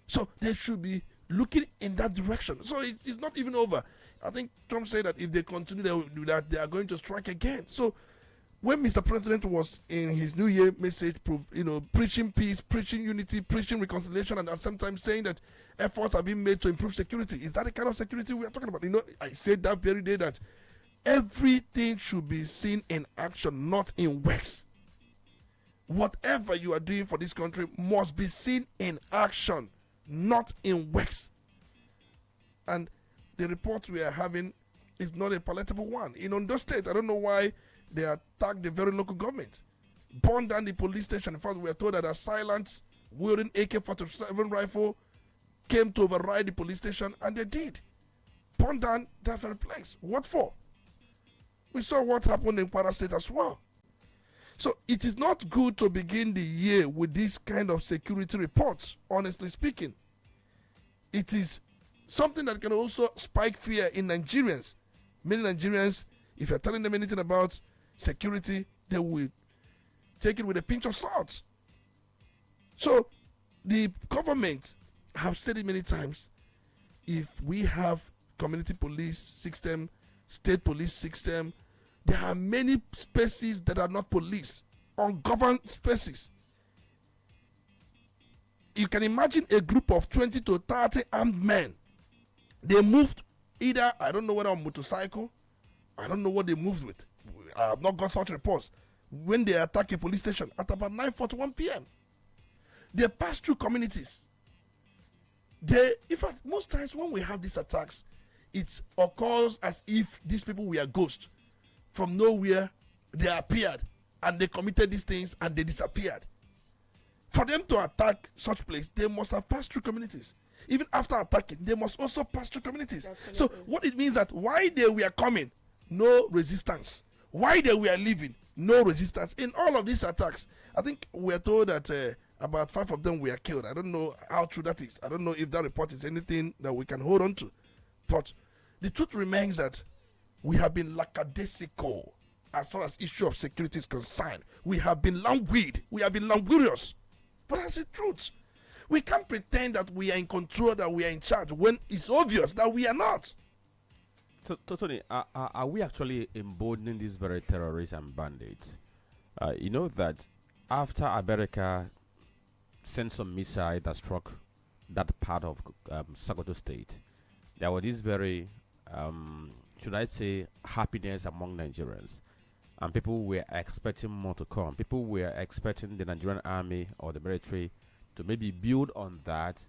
So they should be looking in that direction. So it's not even over. I think Trump said that if they continue to do that, they are going to strike again. So when Mr. President was in his New Year message, preaching peace, preaching unity, preaching reconciliation, and at the same time saying that efforts are being made to improve security, is that the kind of security we are talking about? I said that very day that everything should be seen in action, not in words. Whatever you are doing for this country must be seen in action, not in words. And the report we are having is not a palatable one. In Ondo State, I don't know why they attacked the very local government, burned down the police station. In fact, we are told that a silent, wielding AK-47 rifle came to override the police station, and they did. Burned down that very place. What for? We saw what happened in Kwara State as well. So it is not good to begin the year with this kind of security reports, honestly speaking. It is something that can also spike fear in Nigerians. Many Nigerians, if you're telling them anything about security, they will take it with a pinch of salt. So the government have said it many times, if we have community police system, state police system, there are many spaces that are not police, ungoverned spaces. You can imagine a group of 20 to 30 armed men. They moved either, I don't know whether on motorcycle, I don't know what they moved with. I have not got such reports. When they attack a police station at about 9:41 p.m., they pass through communities. In fact, most times when we have these attacks, it occurs as if these people were ghosts. From nowhere, they appeared and they committed these things and they disappeared. For them to attack such place, they must have passed through communities. Even after attacking, they must also pass through communities. Absolutely. So what it means that while they were coming, no resistance. While they were leaving, no resistance. In all of these attacks, I think we are told that about 5 of them were killed. I don't know how true that is. I don't know if that report is anything that we can hold on to. But the truth remains that we have been lackadaisical as far as issue of security is concerned. We have been languid. We have been languorous. But that's the truth. We can't pretend that we are in control, that we are in charge, when it's obvious that we are not. Tony, are we actually emboldening these very terrorists and bandits? You know that after America sent some missile that struck that part of Sokoto State, there was this very, should I say, happiness among Nigerians. And people were expecting more to come. People were expecting the Nigerian army or the military to maybe build on that,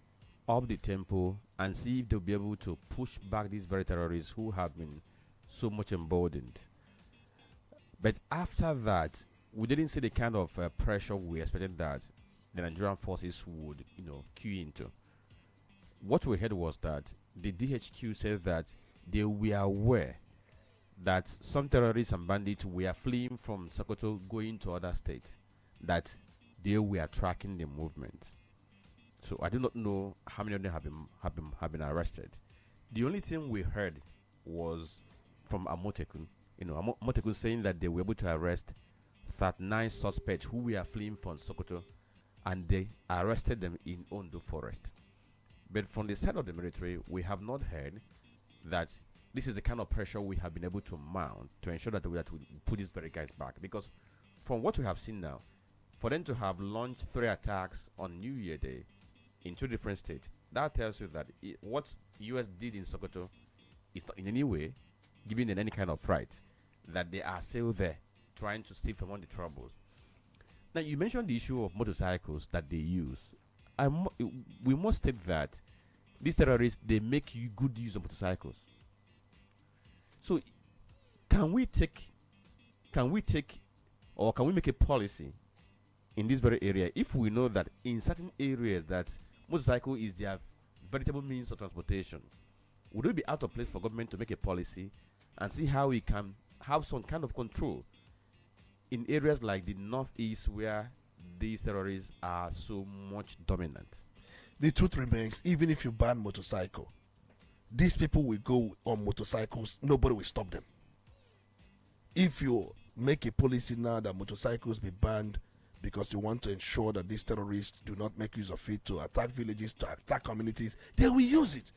up the tempo, and see if they'll be able to push back these very terrorists who have been so much emboldened. But after that, we didn't see the kind of pressure we expected that the Nigerian forces would, cue into. What we heard was that the DHQ said that they were aware that some terrorists and bandits were fleeing from Sokoto going to other states, that they were tracking the movement. So I do not know how many of them have been arrested. The only thing we heard was from Amotekun. Amotekun saying that they were able to arrest 39 suspects who were fleeing from Sokoto, and they arrested them in Ondo Forest. But from the side of the military, we have not heard that this is the kind of pressure we have been able to mount to ensure that we put these very guys back. Because from what we have seen now, for them to have launched 3 attacks on New Year Day in 2 different states, that tells you that what U.S. did in Sokoto is not in any way giving them any kind of fright, that they are still there trying to steal from all the troubles. Now, you mentioned the issue of motorcycles that they use. We must state that these terrorists, they make good use of motorcycles. So, can we make a policy in this very area if we know that in certain areas that motorcycle is their veritable means of transportation? Would it be out of place for government to make a policy and see how we can have some kind of control in areas like the northeast where these terrorists are so much dominant? The truth remains, even if you ban motorcycle, these people will go on motorcycles, nobody will stop them. If you make a policy now that motorcycles be banned because you want to ensure that these terrorists do not make use of it to attack villages, to attack communities, they will use it.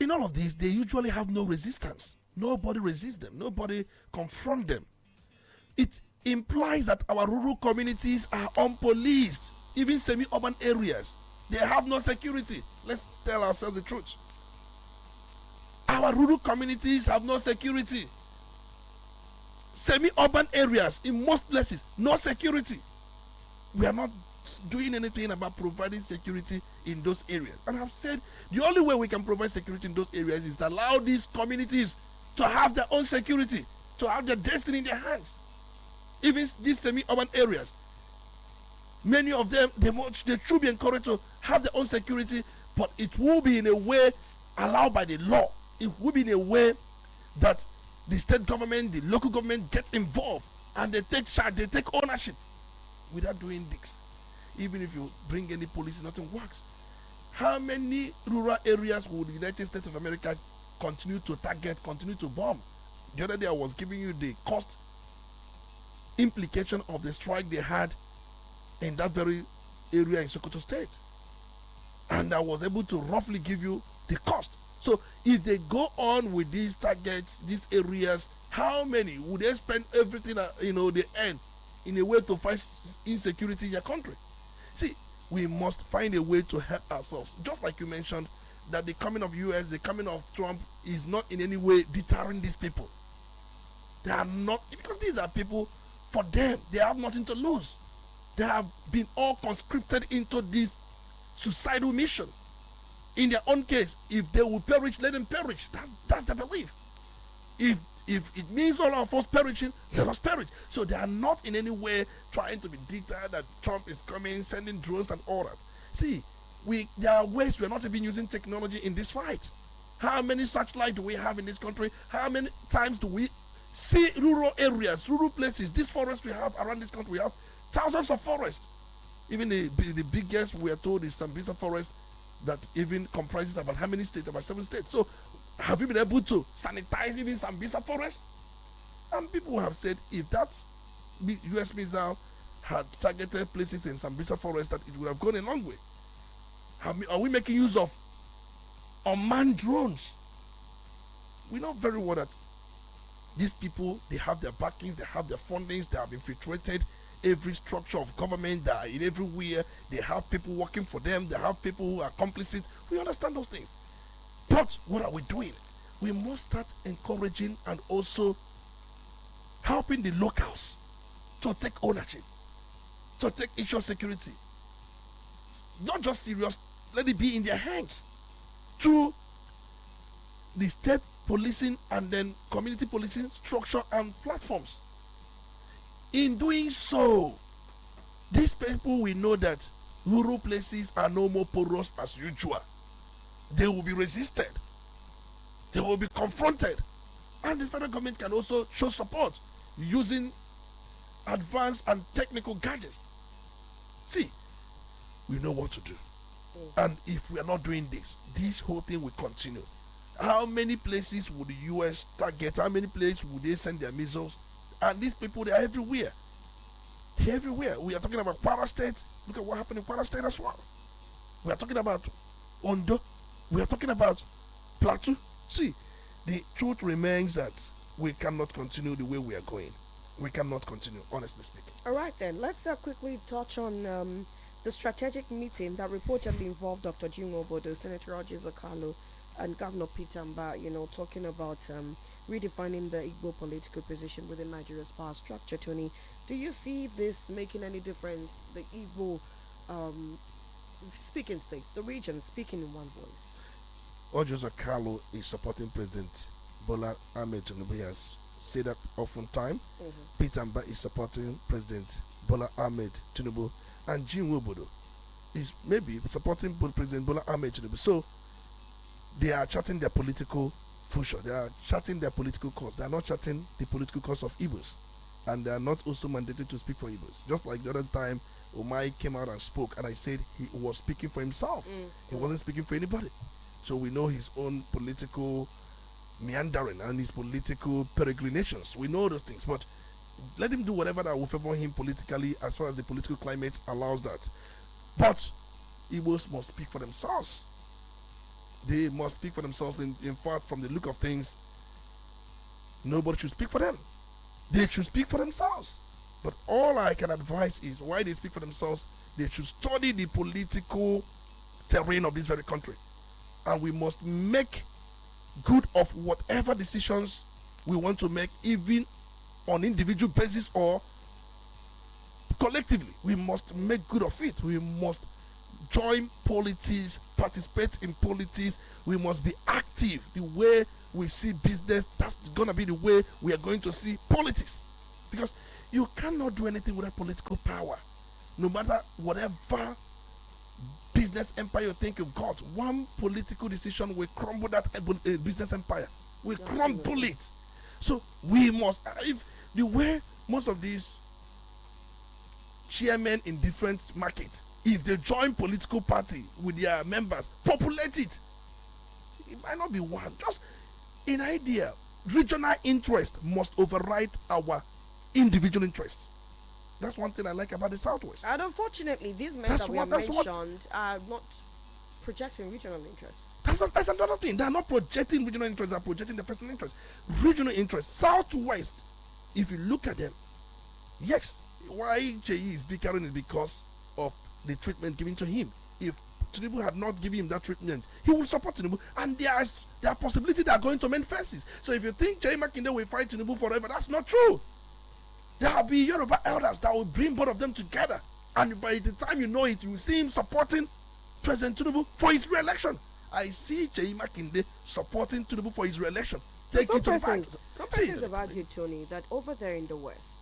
In all of this, they usually have no resistance. Nobody resists them. Nobody confront them. It implies that our rural communities are unpoliced. Even semi-urban areas, they have no security. Let's tell ourselves the truth. Our rural communities have no security. Semi-urban areas, in most places, no security. We are not doing anything about providing security in those areas. And I've said the only way we can provide security in those areas is to allow these communities to have their own security, to have their destiny in their hands. Even these semi-urban areas, many of them, they should be encouraged to have their own security, but it will be in a way allowed by the law. It will be in a way that the state government, the local government gets involved and they take charge, they take ownership. Without doing this, even if you bring any policy, nothing works. How many rural areas would the United States of America continue to target, continue to bomb? The other day I was giving you the cost implication of the strike they had in that very area in Sokoto State. And I was able to roughly give you the cost. So if they go on with these targets, these areas, how many would they spend everything they earn in a way to fight insecurity in your country? See, we must find a way to help ourselves. Just like you mentioned, that the coming of US, the coming of Trump is not in any way deterring these people. They are not, because these are people, for them, they have nothing to lose. They have been all conscripted into this suicidal mission. In their own case, if they will perish, let them perish. That's the belief. If it means all of us perishing, let us perish. So they are not in any way trying to be deterred that Trump is coming, sending drones and all that. See, there are ways we're not even using technology in this fight. How many satellites do we have in this country? How many times do we see rural areas, rural places, these forests we have around this country? We have thousands of forests. Even the biggest, we are told, is Sambisa forest that even comprises about how many states? About 7 states. So have you been able to sanitize even Sambisa forest? And people have said if that US missile had targeted places in Sambisa forest, that it would have gone a long way. Are we making use of unmanned drones? We know very well that these people, they have their backings, they have their fundings, they have infiltrated every structure of government, they are in everywhere, they have people working for them, they have people who are complicit. We understand those things. But what are we doing? We must start encouraging and also helping the locals to take ownership, to take issue of security. Not just serious, let it be in their hands. Through the state policing and then community policing structure and platforms. In doing so, these people will know that rural places are no more porous as usual. They will be resisted. They will be confronted. And the federal government can also show support using advanced and technical gadgets. See, we know what to do. And if we are not doing this whole thing will continue. How many places would the US target? How many places would they send their missiles? And these people, they are everywhere. They're everywhere. We are talking about Kwara State. Look at what happened in Kwara State as well. We are talking about Ondo. We are talking about Plateau. See, the truth remains that we cannot continue the way we are going. We cannot continue, honestly speaking. All right, then. Let's quickly touch on the strategic meeting that reportedly involved Dr. Jim Obodo, Senator Roger Zakalo, and Governor Peter Mba, talking about redefining the Igbo political position within Nigeria's power structure. Tony, do you see this making any difference? The Igbo speaking states, the region speaking in one voice. Roger Zakalo is supporting President Bola Ahmed Tinubu. He has said that oftentimes. Peter Mba is supporting President Bola Ahmed Tinubu, and Jim Obodo is maybe supporting President Bola Ahmed Tinubu. So they are charting their political future. They are charting their political cause. They are not charting the political cause of Igbos. And they are not also mandated to speak for Igbos. Just like the other time, Omai came out and spoke, and I said he was speaking for himself. He wasn't speaking for anybody. So we know his own political meandering and his political peregrinations. We know those things. But let him do whatever that will favor him politically, as far as the political climate allows that. But Igbos must speak for themselves. They must speak for themselves. In fact, from the look of things, nobody should speak for them. They should speak for themselves. But all I can advise is, why they speak for themselves, they should study the political terrain of this very country. And we must make good of whatever decisions we want to make, even on individual basis or collectively. We must make good of it. We must join politics, participate in politics. We must be active. The way we see business, that's gonna be the way we are going to see politics. Because you cannot do anything without political power. No matter whatever business empire you think you've got, one political decision will crumble that business empire. We crumble it. So we must, if the way most of these chairmen in different markets, if they join political party with their members, populate it. It might not be one. Just an idea. Regional interest must override our individual interest. That's one thing I like about the Southwest. And unfortunately, these men that we have mentioned are not projecting regional interest. That's another thing. They are not projecting regional interest, they are projecting the personal interest. Regional interest. Southwest, if you look at them, yes, why JE is bickering is because of the treatment given to him. If Tinubu had not given him that treatment, he will support Tinubu, and there are possibilities that are going to mend fences. So if you think J. Makinde will fight Tinubu forever, that's not true. There will be Yoruba elders that will bring both of them together, and by the time you know it, you will see him supporting President Tinubu for his re-election. I see J. Makinde supporting Tinubu for his re-election. Take it to the bank. Some persons have argued, Tony, that over there in the West,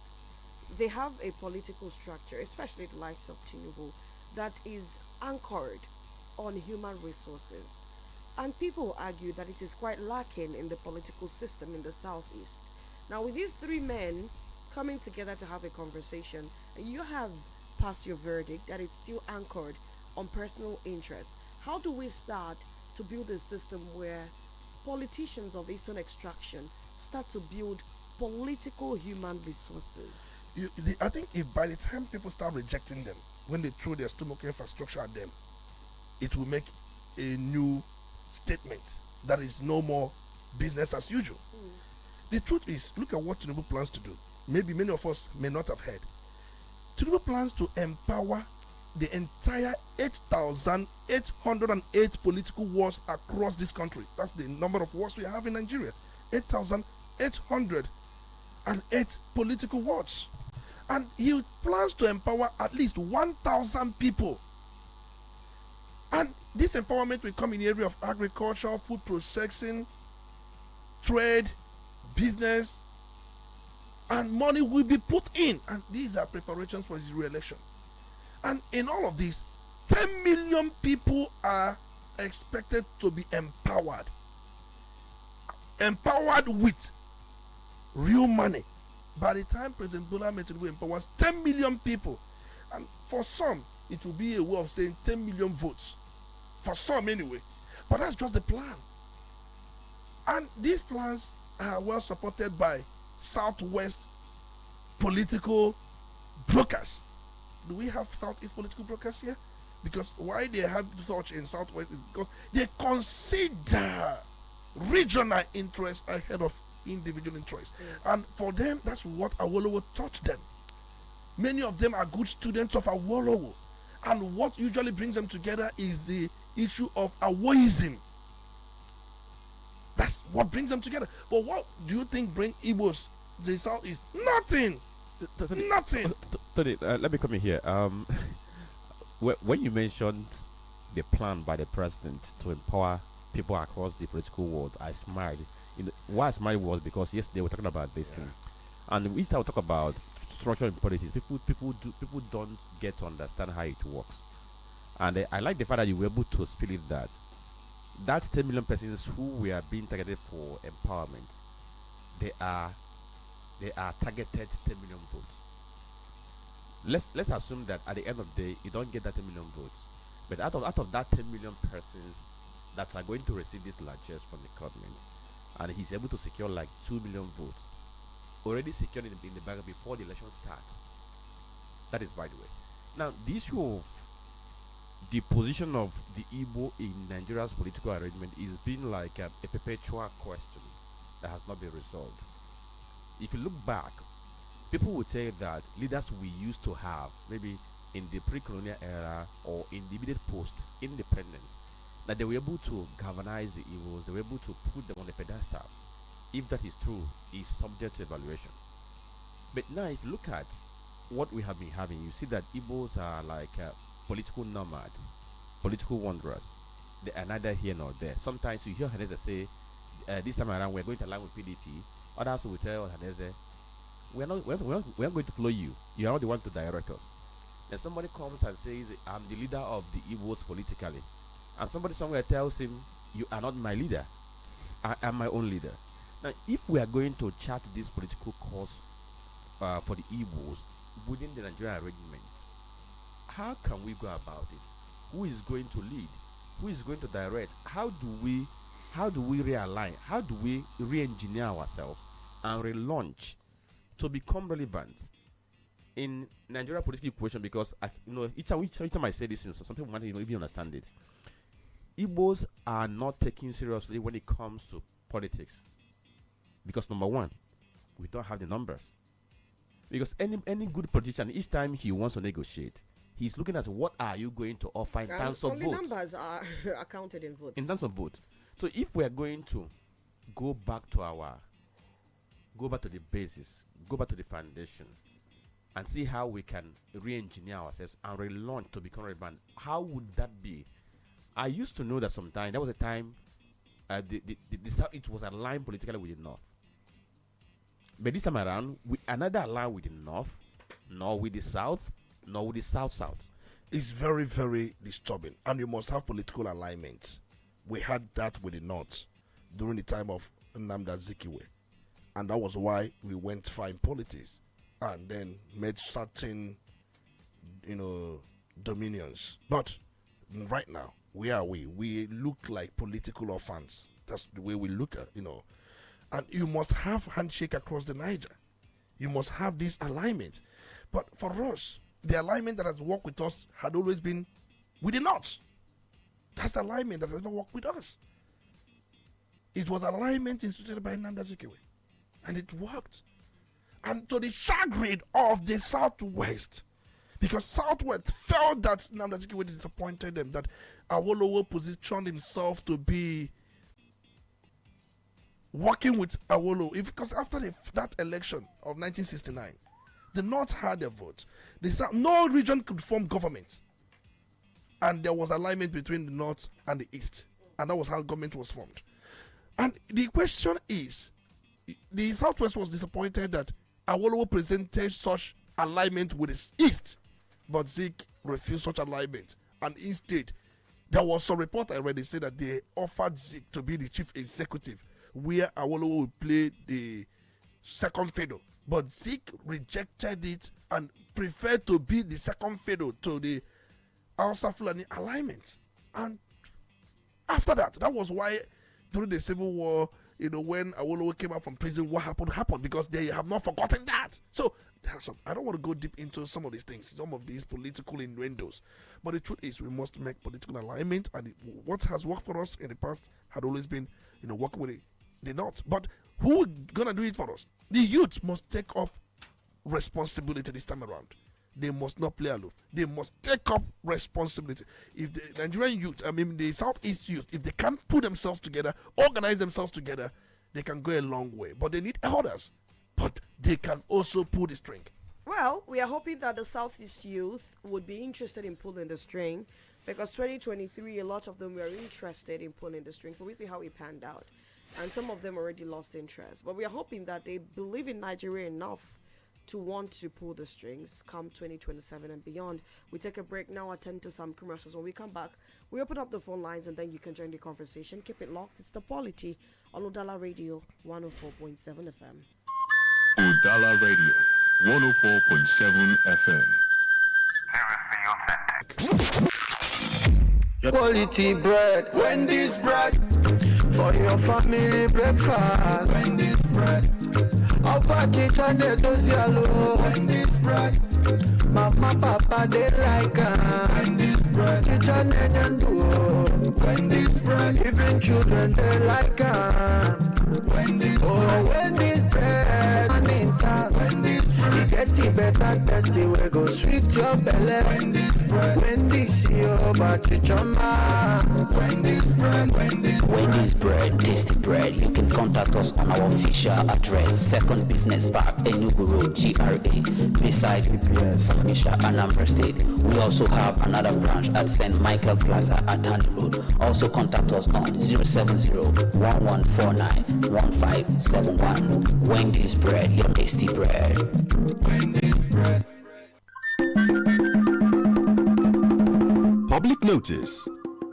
they have a political structure, especially the likes of Tinubu, that is anchored on human resources. And people argue that it is quite lacking in the political system in the Southeast. Now, with these three men coming together to have a conversation, you have passed your verdict that it's still anchored on personal interest. How do we start to build a system where politicians of Eastern extraction start to build political human resources? I think if by the time people start rejecting them, when they throw their stomach infrastructure at them, it will make a new statement that is no more business as usual. The truth is, look at what Tinubu plans to do. Maybe many of us may not have heard. Tinubu plans to empower the entire 8,808 political wards across this country. That's the number of wards we have in Nigeria. 8,808 political wards. And he plans to empower at least 1,000 people. And this empowerment will come in the area of agriculture, food processing, trade, business, and money will be put in. And these are preparations for his re-election. And in all of this, 10 million people are expected to be empowered. Empowered with real money. By the time President Bola Ahmed Tinubu empowers 10 million people, and for some, it will be a way of saying 10 million votes. For some anyway. But that's just the plan. And these plans are well supported by Southwest political brokers. Do we have Southeast political brokers here? Because why they have such in Southwest is because they consider regional interest ahead of individual interest. And for them, that's what Awolowo taught them. Many of them are good students of Awolowo. And what usually brings them together is the issue of Awoism. That's what brings them together. But what do you think bring Igbos to the Southeast? Nothing. Nothing. Tony, let me come in here. When you mentioned the plan by the president to empower people across the political world, I smiled. Why I smiled was because yesterday we were talking about this thing, and we start to talk about structure in politics. People don't get to understand how it works, and I like the fact that you were able to spill it that 10 million persons who were being targeted for empowerment, they are targeted 10 million votes. Let's assume that at the end of the day you don't get that 10 million votes, but out of that 10 million persons that are going to receive these largesse from the government, and he's able to secure like 2 million votes, already secured in the bag before the election starts. That is by the way. Now, the issue of the position of the Igbo in Nigeria's political arrangement is being like a perpetual question that has not been resolved. If you look back, people would say that leaders we used to have, maybe in the pre-colonial era or in the immediate post-independence, that they were able to galvanize the Igbos, they were able to put them on the pedestal. If that is true, is subject to evaluation. But now, if you look at what we have been having, you see that Igbos are like political nomads, political wanderers. They are neither here nor there. Sometimes you hear Haneze say, this time around we're going to align with PDP. Others will tell Haneze, we're not going to follow you. You are not the one to direct us. Then somebody comes and says, I'm the leader of the Igbos politically. And somebody somewhere tells him, you are not my leader. I am my own leader. Now, if we are going to chart this political course for the Igbos within the Nigerian arrangement, how can we go about it? Who is going to lead? Who is going to direct? How do we realign? How do we re-engineer ourselves and relaunch to become relevant in Nigeria political equation? Because each time I say this, some people might even understand it. Igbos are not taken seriously when it comes to politics. Because number one, we don't have the numbers. Because any good politician, each time he wants to negotiate, he's looking at what are you going to offer in terms of votes. Only numbers are counted in votes. In terms of votes. So if we are going to go back to the basis, go back to the foundation, and see how we can re-engineer ourselves and relaunch to become relevant, how would that be? I used to know that sometimes there was a time the South, it was aligned politically with the North. But this time around, we are neither aligned with the North, nor with the South, nor with the South. It's very, very disturbing. And you must have political alignment. We had that with the North during the time of Nnamdi Azikiwe. And that was why we went far in politics and then made certain, dominions. But right now, where are we? We look like political orphans. That's the way we look at, And you must have handshake across the Niger. You must have this alignment. But for us, the alignment that has worked with us had always been with the North. That's the alignment that has ever worked with us. It was alignment instituted by Nnamdi Azikiwe. And it worked. And to the chagrin of the Southwest, because Southwest felt that Nnamdi Azikiwe disappointed them, that Awolowo positioned himself to be working with Awolowo. Because after that election of 1969, the North had their vote. No region could form government. And there was alignment between the North and the East. And that was how government was formed. And the question is, the Southwest was disappointed that Awolowo presented such alignment with the East. But Zik refused such alignment. And instead, there was some report I read, they said that they offered Zik to be the chief executive, where Awolowo would play the second fiddle. But Zik rejected it and preferred to be the second fiddle to the Hausa Fulani alignment. And after that, that was why during the Civil War, when Awolowo came out from prison, what happened, because they have not forgotten that. So I don't want to go deep into some of these things, some of these political innuendos. But the truth is, we must make political alignment, and what has worked for us in the past had always been, working with the North. But who gonna do it for us? The youth must take up responsibility this time around. They must not play aloof. They must take up responsibility. If the Nigerian youth, the Southeast youth, if they can't put themselves together, organize themselves together, they can go a long way. But they need others. But they can also pull the string. Well, we are hoping that the Southeast youth would be interested in pulling the string, because 2023, a lot of them were interested in pulling the string. But we see how it panned out. And some of them already lost interest. But we are hoping that they believe in Nigeria enough to want to pull the strings come 2027 and beyond. We take a break now, attend to some commercials. When we come back, we open up the phone lines and then you can join the conversation. Keep it locked. It's the Polity on Udala Radio 104.7 FM. Udala Radio 104.7 FM. Quality bread, Wendy's bread, for for your family breakfast. When this bread, Opa kitchen they do yellow. When this bread, Mama Papa they like when this bread, kitchen they do. When this bread, even children they like when this when this bread, I mean when this bread, you get the better tasty we go sweet your belly. When this bread, when this your bachichama. When this bread, when this bread, tasty bread. You can contact us on our official address, Second Business Park, Enugu Road, GRA, beside Onitsha, Anambra State. We also have another branch at St. Michael Plaza at Tandu Road. Also contact us on 070-1149-1571. Wendy's bread, your tasty bread. Wendy's bread. Public notice.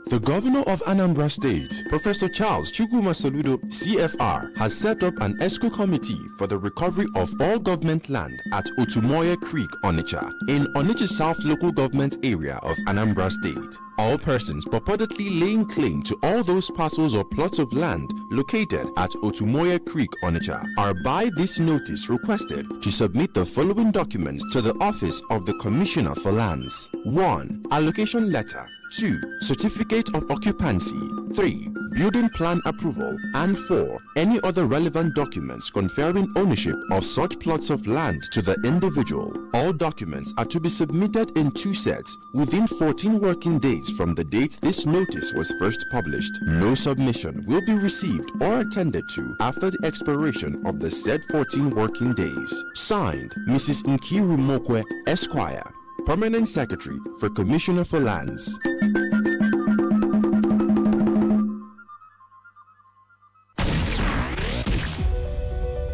The governor of Anambra State, Professor Charles Chukwuma Soludo, CFR, has set up an ESCO committee for the recovery of all government land at Otumoye Creek, Onitsha, in Onitsha South local government area of Anambra State. All persons purportedly laying claim to all those parcels or plots of land located at Otumoye Creek, Onitsha, are by this notice requested to submit the following documents to the Office of the Commissioner for Lands. 1. Allocation letter. 2. Certificate of occupancy. 3. Building plan approval. And 4. Any other relevant documents conferring ownership of such plots of land to the individual. All documents are to be submitted in 2 sets within 14 working days from the date this notice was first published. No submission will be received or attended to after the expiration of the said 14 working days. Signed, Mrs. Nkiru Mokwe, Esquire, Permanent Secretary for Commissioner for Lands.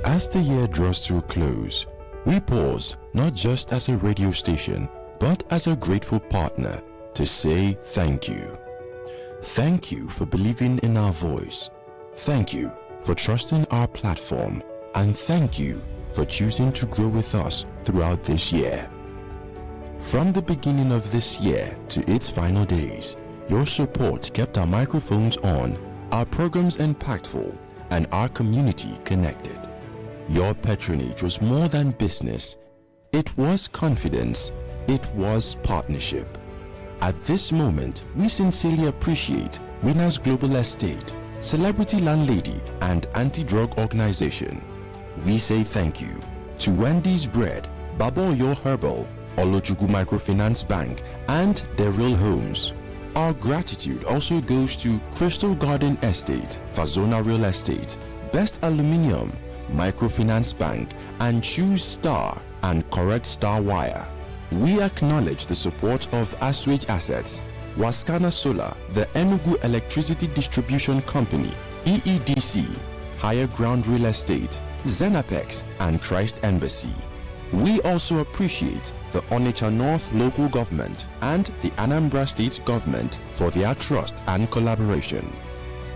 As the year draws to a close, we pause not just as a radio station, but as a grateful partner to say thank you. Thank you for believing in our voice. Thank you for trusting our platform. And thank you for choosing to grow with us throughout this year. From the beginning of this year to its final days, your support kept our microphones on, our programs impactful, and our community connected. Your patronage was more than business. It was confidence. It was partnership. At this moment, we sincerely appreciate Winners Global Estate, Celebrity Landlady, and Anti-Drug Organization. We say thank you to Wendy's Bread, Baboyo Herbal, Olojugu Microfinance Bank, and The Real Homes. Our gratitude also goes to Crystal Garden Estate, Fazona Real Estate, Best Aluminium, Microfinance Bank, and Choose Star and Correct Star Wire. We acknowledge the support of Aswage Assets, Waskana Solar, the Enugu Electricity Distribution Company, EEDC, Higher Ground Real Estate, Zenapex, and Christ Embassy. We also appreciate the Onitsha North Local Government and the Anambra State Government for their trust and collaboration.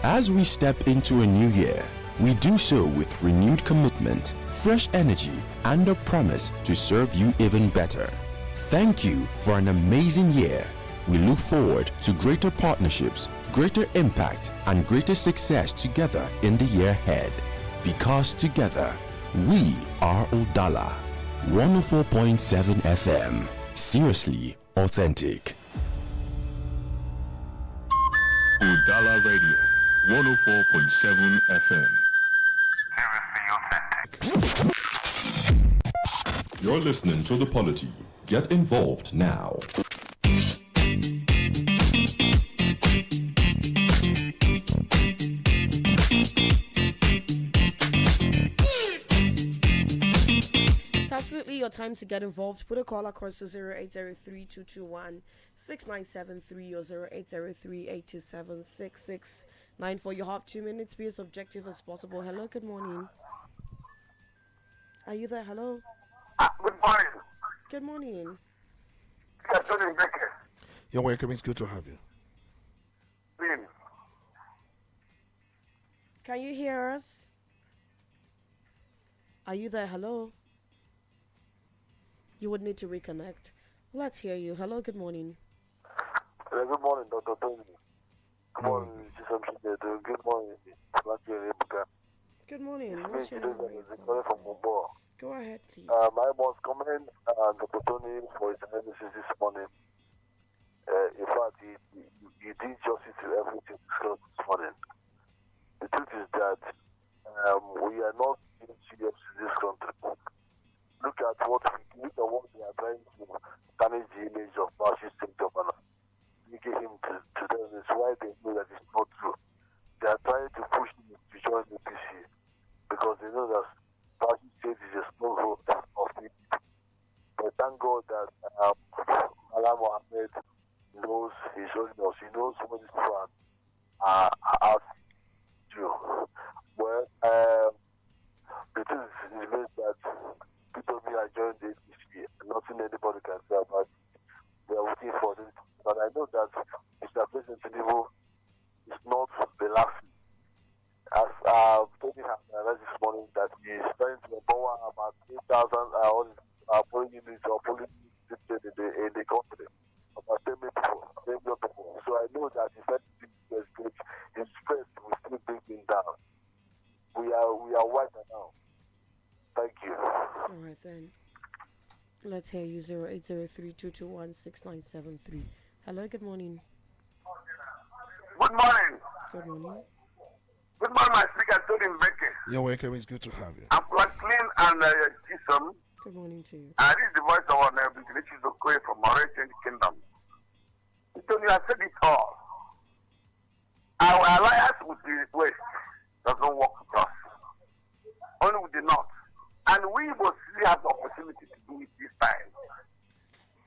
As we step into a new year, we do so with renewed commitment, fresh energy, and a promise to serve you even better. Thank you for an amazing year. We look forward to greater partnerships, greater impact, and greater success together in the year ahead. Because together, we are Udala. 104.7 FM. Seriously authentic. Udala Radio, 104.7 FM. Seriously authentic. You're listening to the Polity. Get involved now. Absolutely your time to get involved. Put a call across to 0803-221-6973 or 0803-827-6694. You have 2 minutes. Be as objective as possible. Hello, good morning. Are you there? Hello. Good morning. Good morning. Olisa Mbeki. You're welcome. It's good to have you. Can you hear us? Are you there? Hello. You would need to reconnect. Let's hear you. Hello, good morning. Good morning, Dr. Tony. Good morning, Chisom. Good morning. Good morning. What's your name? From Mumbo. Go ahead, please. I must commend Dr. Tony for his analysis this morning. In fact, he did justice to everything discussed this morning. The truth is that we are not in serious in this country. Look at what they are trying to damage the image of fascist state governor. Linking him to them is why they know that it's not true. They are trying to push him to join the PC because they know that fascist state is a stronghold of it. But thank God that Malam Mohammed knows his holiness. He knows what his plan are due. Well, the truth is that people are joining the APC. Nothing anybody can say about it. They are waiting for this. But I know that Mr. President Tinubu is not relaxing. As Tony has realized this morning that he is trying to empower about 8,000 polling units or polling units in the country. About 10 million people. So I know that if anything is good, his strength will still bring him down. We are wiser now. Thank you. All right then. Let's hear you. 0803-221-6973. Hello. Good morning. Good morning. Good morning. Good morning, my speaker, Tony Mbeki. You're welcome. It's good to have you. I'm Franklin and Chisom. Good morning to you. This is the voice of our neighbor, which is Okoye from Mauritian Kingdom. Tony, I said it all. Our alliance with the West doesn't work with us. Only with the North. And we must really have the opportunity to do it this time.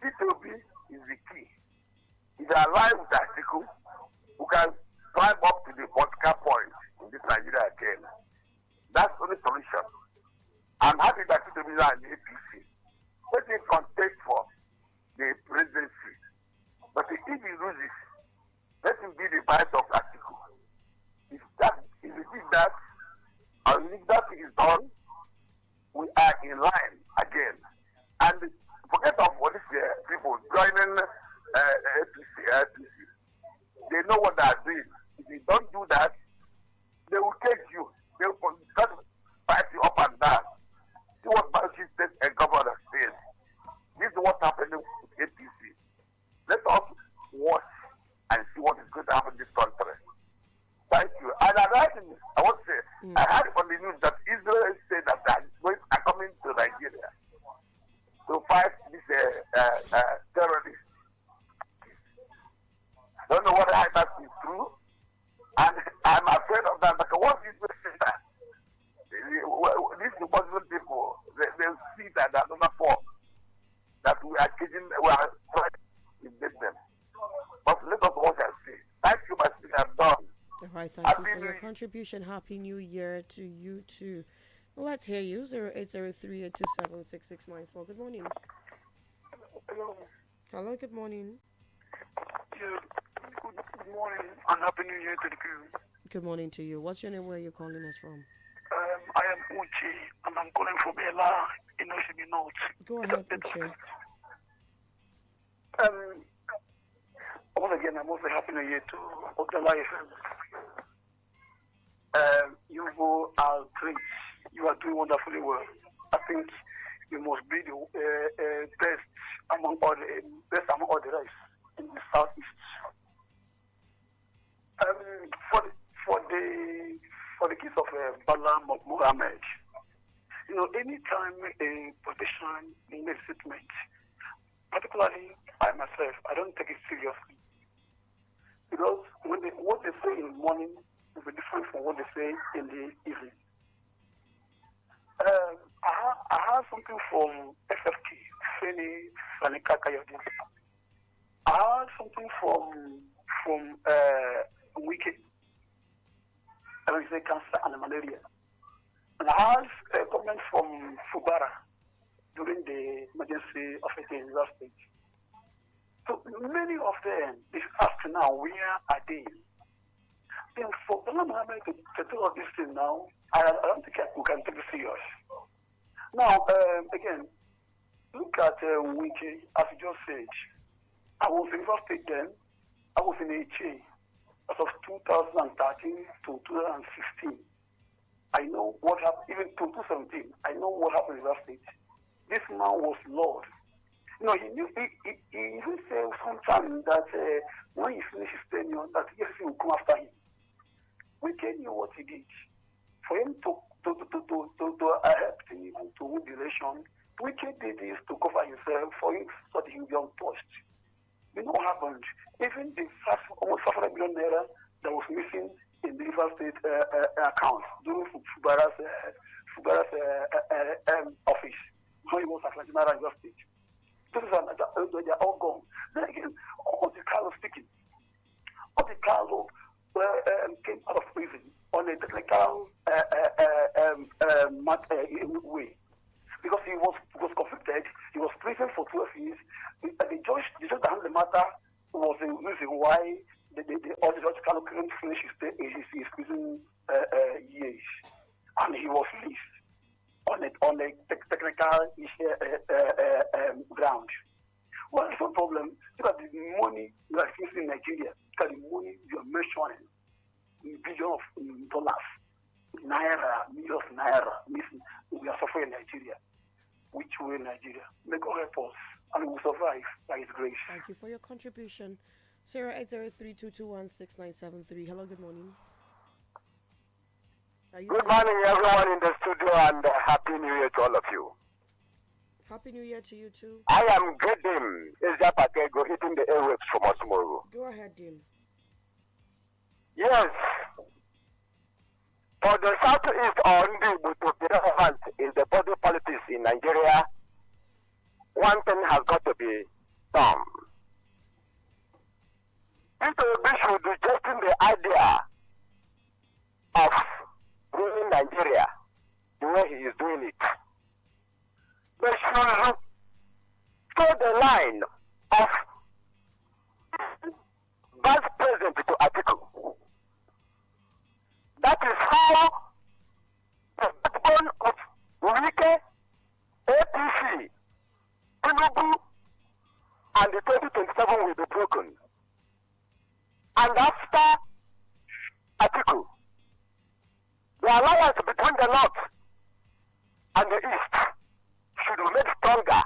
C2B is the key. If they align with the article, we can climb up to the political point in this Nigeria again. That's the only solution. I'm happy that C2B is an APC. Let him contest for the presidency. But if he loses, let him be the vice of article. If he did that, and if that is done, we are in line again. And forget of what these people joining APC. They know what they are doing. If you don't do that, they will take you. They will fight you up and down. See what Bauchi State and governor says. This is what's happening with APC. Let us watch and see what is going to happen in this country. Thank you. And I want to say, I heard on the news that Israel said that they are coming to Nigeria to fight this terrorists. I don't know whether that is true. And I'm afraid of that because once Israel says that, these Muslim people, they'll see that another form that we are trying to get them. But let us watch and see. Thank you, my speaker. I'm done. All right, thank you for your contribution. Happy New Year to you too. Let's hear you. 0803-827-6694. Good morning. Hello. Hello, good morning. Yeah, good morning and Happy New Year to the crew. Good morning to you. What's your name? Where are you calling us from? I am Uchi and I'm calling from Ela in Oshimi North. Go ahead, Uchi. Once again, I'm also Happy New Year to Udala FM. You are great. You are doing wonderfully well. I think you must be the best among all the rest in the southeast. For the case of Bala Mohammed, anytime a politician makes a statement, particularly I myself, I don't take it seriously. Because what they say in the morning will be different from what they say in the evening. I have something from FFK, Feni Fanika Kayode. I have something from Wiki, say cancer and malaria. And I have a comment from Fubara during the emergency of the University. So many of them, if asked now, where are they? Then for Bala Mohammed to tell us this thing now, I don't think we can take it serious. Now, again, look at Wiki, as you just said. I was in University then, I was in HA. as of 2013 to 2016. I know what happened, even to 2017. I know what happened in that state. This man was Lord. You know, he even said sometime that when he finished his tenure, that yes, he will come after him. We can knew what he did. For him to help him to win the election, Wiki did this to cover himself for him so that he would be untouched. You know what happened? Even the almost 500 million naira that was missing in the River State account during Fubara's office, when he was at Nigeria River State. Those are all gone. Then again, all the Carlos speaking. All the Carlos came out of prison on a technical way. Because he was convicted, he was prison for 12 years. The judge that handled the matter was the reason why the judge couldn't finish his prison years. And he was released on a technical ground. Well, there's no problem. Look at the money you are facing in Nigeria. Look at the money you are mentioning. Billions of dollars, naira, millions of naira missing. We are suffering in Nigeria. Which way in Nigeria? May God help us and we will survive by His grace. Thank you for your contribution. 0803-221-6973. Hello, good morning. Good morning, everyone in the studio, and Happy New Year to all of you. Happy New Year to you too. I am Gedim Ezapakego, hitting the airwaves from Osmoro. Go ahead, Dim. Yes. For the Southeast or Ndibu to be relevant in the body politics in Nigeria, one thing has got to be done. People should reject the idea of ruling Nigeria the way he is doing it. They should toe the line of Vice President to Atiku. That is how the backbone of Wike, APC, Tinubu, and the 2027 will be broken. And after Atiku, the alliance between the North and the East should be made stronger.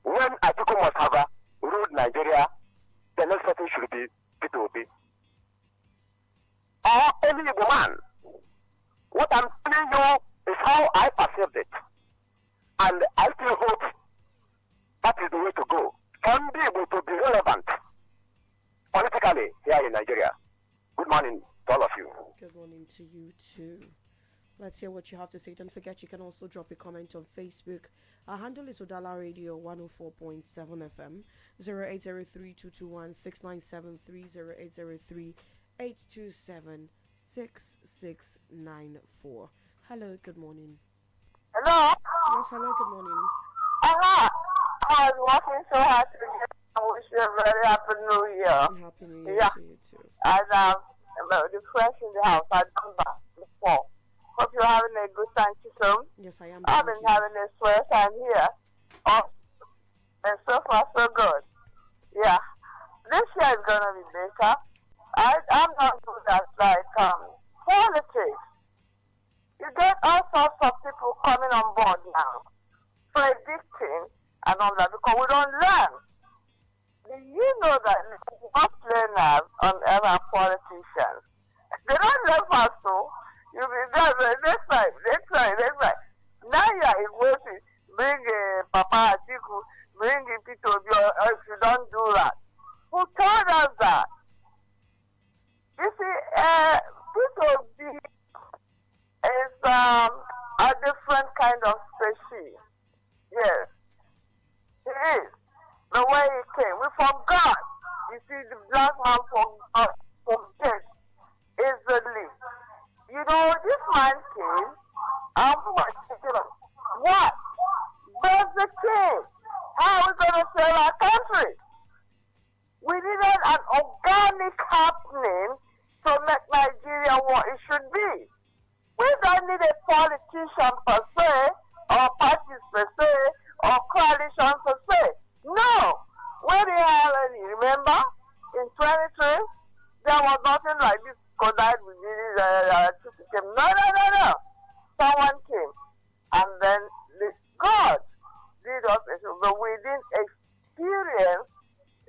When Atiku must have ruled Nigeria, the next person should be Peter Obi. Or any woman. What I'm telling you is how I perceived it. And I still hope that is the way to go. And be able to be relevant politically here in Nigeria. Good morning to all of you. Good morning to you too. Let's hear what you have to say. Don't forget you can also drop a comment on Facebook. Our handle is Udala Radio 104.7 FM 0803-221-6973 082827-6694. Hello, good morning. Hello? Yes, hello, good morning. I was working so hard to get. I wish you a very happy new year. Happy new year to you too. And the fresh in the house, I've done that before. Hope you're having a good time, Chisom. Yes, I am. I've been having a swear time here. Oh, and so far, so good. Yeah. This year is going to be better. I'm not good at politics. You get all sorts of people coming on board now, predicting and all that because we don't learn. Do you know that not learners on other politicians? They don't learn fast, so you'll be there next time. Now you are equating, bring Papa Atiku, bring Peter Obi, if you don't do that. Who told us that? You see, Peter Obi is a different kind of species. Yes, he is. The way he came, we forgot. You see, the black man forget easily. You know, this man came, what? Basic thing. How are we going to sell our country? We needed an organic happening to make Nigeria what it should be. We don't need a politician per se, or parties per se, or coalition per se. No! When they had, remember, in 23, there was nothing like this collide with this No. Someone came, and then God did us, but we didn't experience,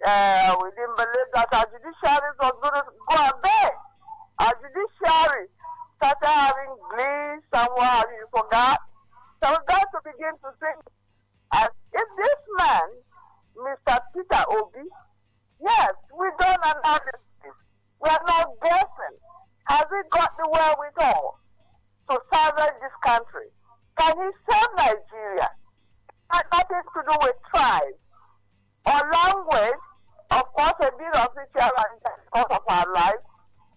we didn't believe that our judiciary was going to go ahead. Our judiciary started having glee somewhere, you forgot. So we got to begin to think, as if this man, Mr. Peter Obi, yes, we don't allow this. We are not guessing. Has he got the wherewithal to salvage this country? Can he save Nigeria? It has nothing to do with tribe or language. Of course, a bit of it because of our life.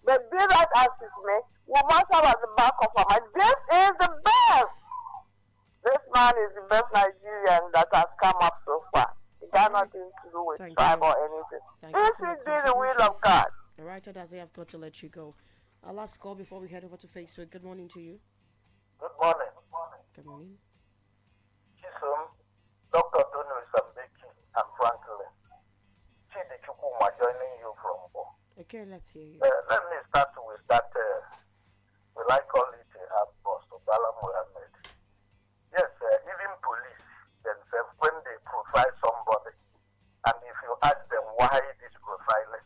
But be that as it may, we must have at the back of our mind, this is the best. This man is the best Nigerian that has come up so far. It got nothing to do with tribe or anything. If it be the will of God. All right, Adazi, I've got to let you go. Our last call before we head over to Facebook. Good morning to you. Good morning. Good morning. Chisom, Dr. Olisa Mbeki and Franklin. Chidi Chukuma joining you from Bo. Okay, let's hear you. Let me start with that, we like call it boss, Udala Mohammed. Yes, even police themselves, when they profile somebody, and if you ask them why this profiling,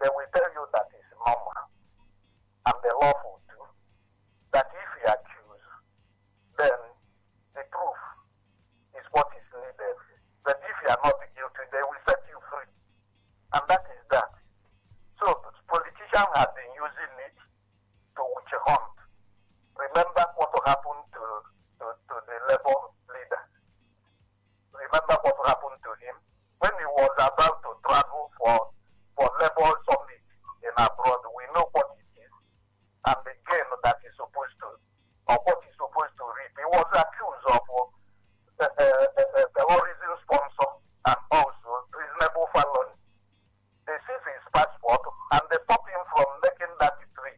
they will tell you that it's normal and the lawful too. That if you accuse, then the proof is what is needed. But if you are not guilty, they will set you free. And that is that. So politicians have been using it to witch hunt. Remember what happened to the Labour leader. Remember what happened to him when he was about to travel for Labour summit in abroad. We know what it is and the gain that he's supposed to, or what he's supposed to reap. He was accused of terrorism sponsor and also reasonable felony. They seized his passport and they stopped him from making that trip.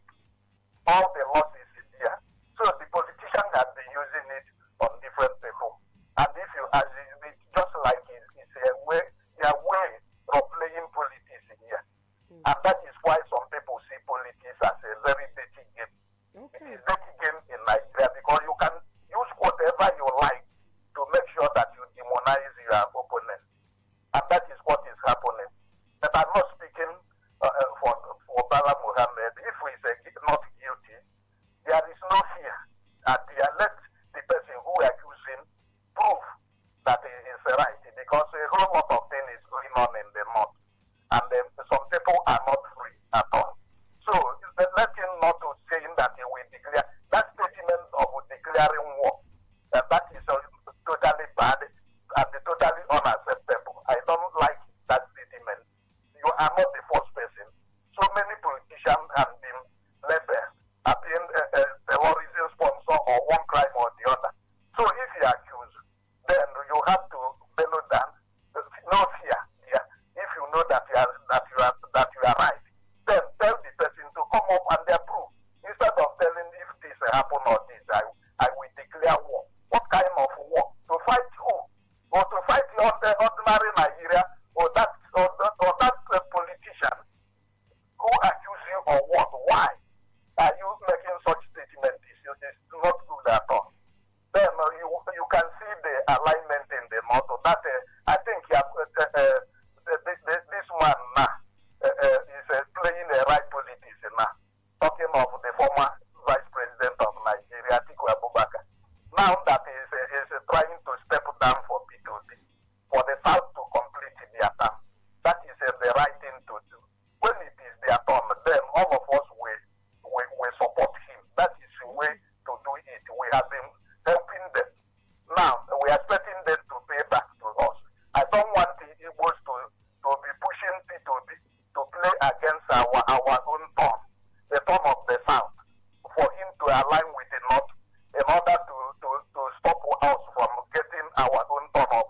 All the losses is there. So the politicians have been using it on different people. And if you ask it, just like it's a way of playing politics in here. And that is why some people see politics as a very dirty game. Okay. It is dirty game in Nigeria because you can use whatever you like to make sure that you demonize your opponent. And that is what is happening. But I'm not speaking for Bala Muhammad. If we say not guilty, there is no fear. And let the person who accusing prove that he is right. Because a whole lot of things is going on in the north. And then some people are not free at all. So let him not to saying that he will declare. That statement of declaring war, that is totally bad and totally unacceptable. I don't like that statement. You are not the first person. So many politicians have been labeled as being a terrorism sponsor or one crime or the other. So if you accuse, then you have to bellow down. No fear. Yeah. If you know that you are right, then tell the person to come up and approve. Instead of telling if this happen or this, I will declare war. What kind of war? To fight who? Or to fight the ordinary Nigeria or that politician who accuse you or what? Why are you making such statements? It's not good at all. Then you can see the alignment in the north. That I think this one now is playing the right politics now. Talking of the former Vice President of Nigeria, Ebuka. Now that is trying to step down for P2P, for the South to complete their term. That is the right thing to do. When it is their turn, then all of us will support him. That is the way to do it. We have been helping them. Now, we are expecting them to pay back to us. I don't want the Igbos to be pushing P2P to play against our own turn, the turn of the South, for him to align with the North in order to stop us from getting our own turn of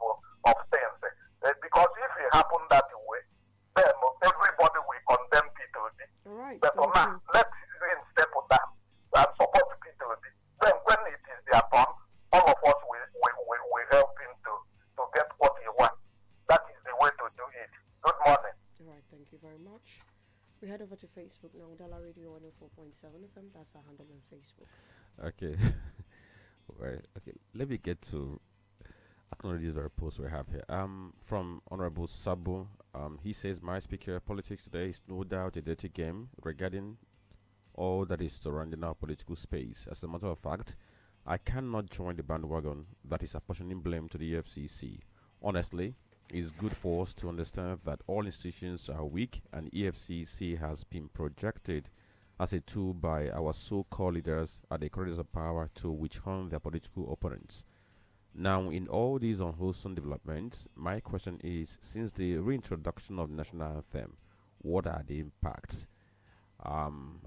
things. Because if it happen that way, then everybody will condemn P2P. Right. But for now, let him step down and support P2P. Then when it is their turn, all of us will help him to get what he wants. That is the way to do it. Good morning. All right, thank you very much. We head over to Facebook. Facebook now, Udala Radio 104.7 FM. That's our handle on Facebook. Okay. Right. Okay. Let me get to acknowledge this very post we have here. From Honorable Sabu. He says, "My speaker, politics today is no doubt a dirty game regarding all that is surrounding our political space. As a matter of fact, I cannot join the bandwagon that is apportioning blame to the EFCC. Honestly, it's good for us to understand that all institutions are weak, and EFCC has been projected as a tool by our so-called leaders at the corridors of power to witch hunt their political opponents. Now, in all these unwholesome developments, my question is, since the reintroduction of the national anthem, what are the impacts?"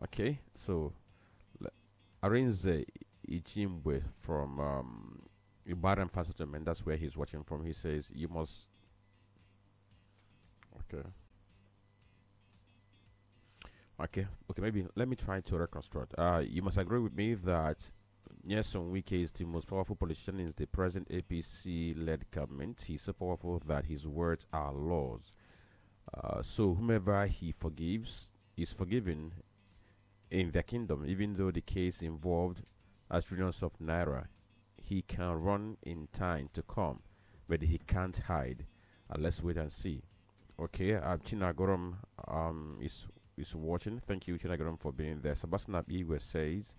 Okay, so Arinze Ichimwe from Ibadan Fan Settlement, that's where he's watching from. He says, "You must..." Okay, maybe let me try to reconstruct. "You must agree with me that Nyesom Wike is the most powerful politician in the present APC-led government. He's so powerful that his words are laws. So whomever he forgives is forgiven in their kingdom, even though the case involved as trillions of naira. He can run in time to come, but he can't hide. Let's wait and see." Okay, Chinagorom is watching. Thank you, Chinagorom, for being there. Sebastian Abiwe says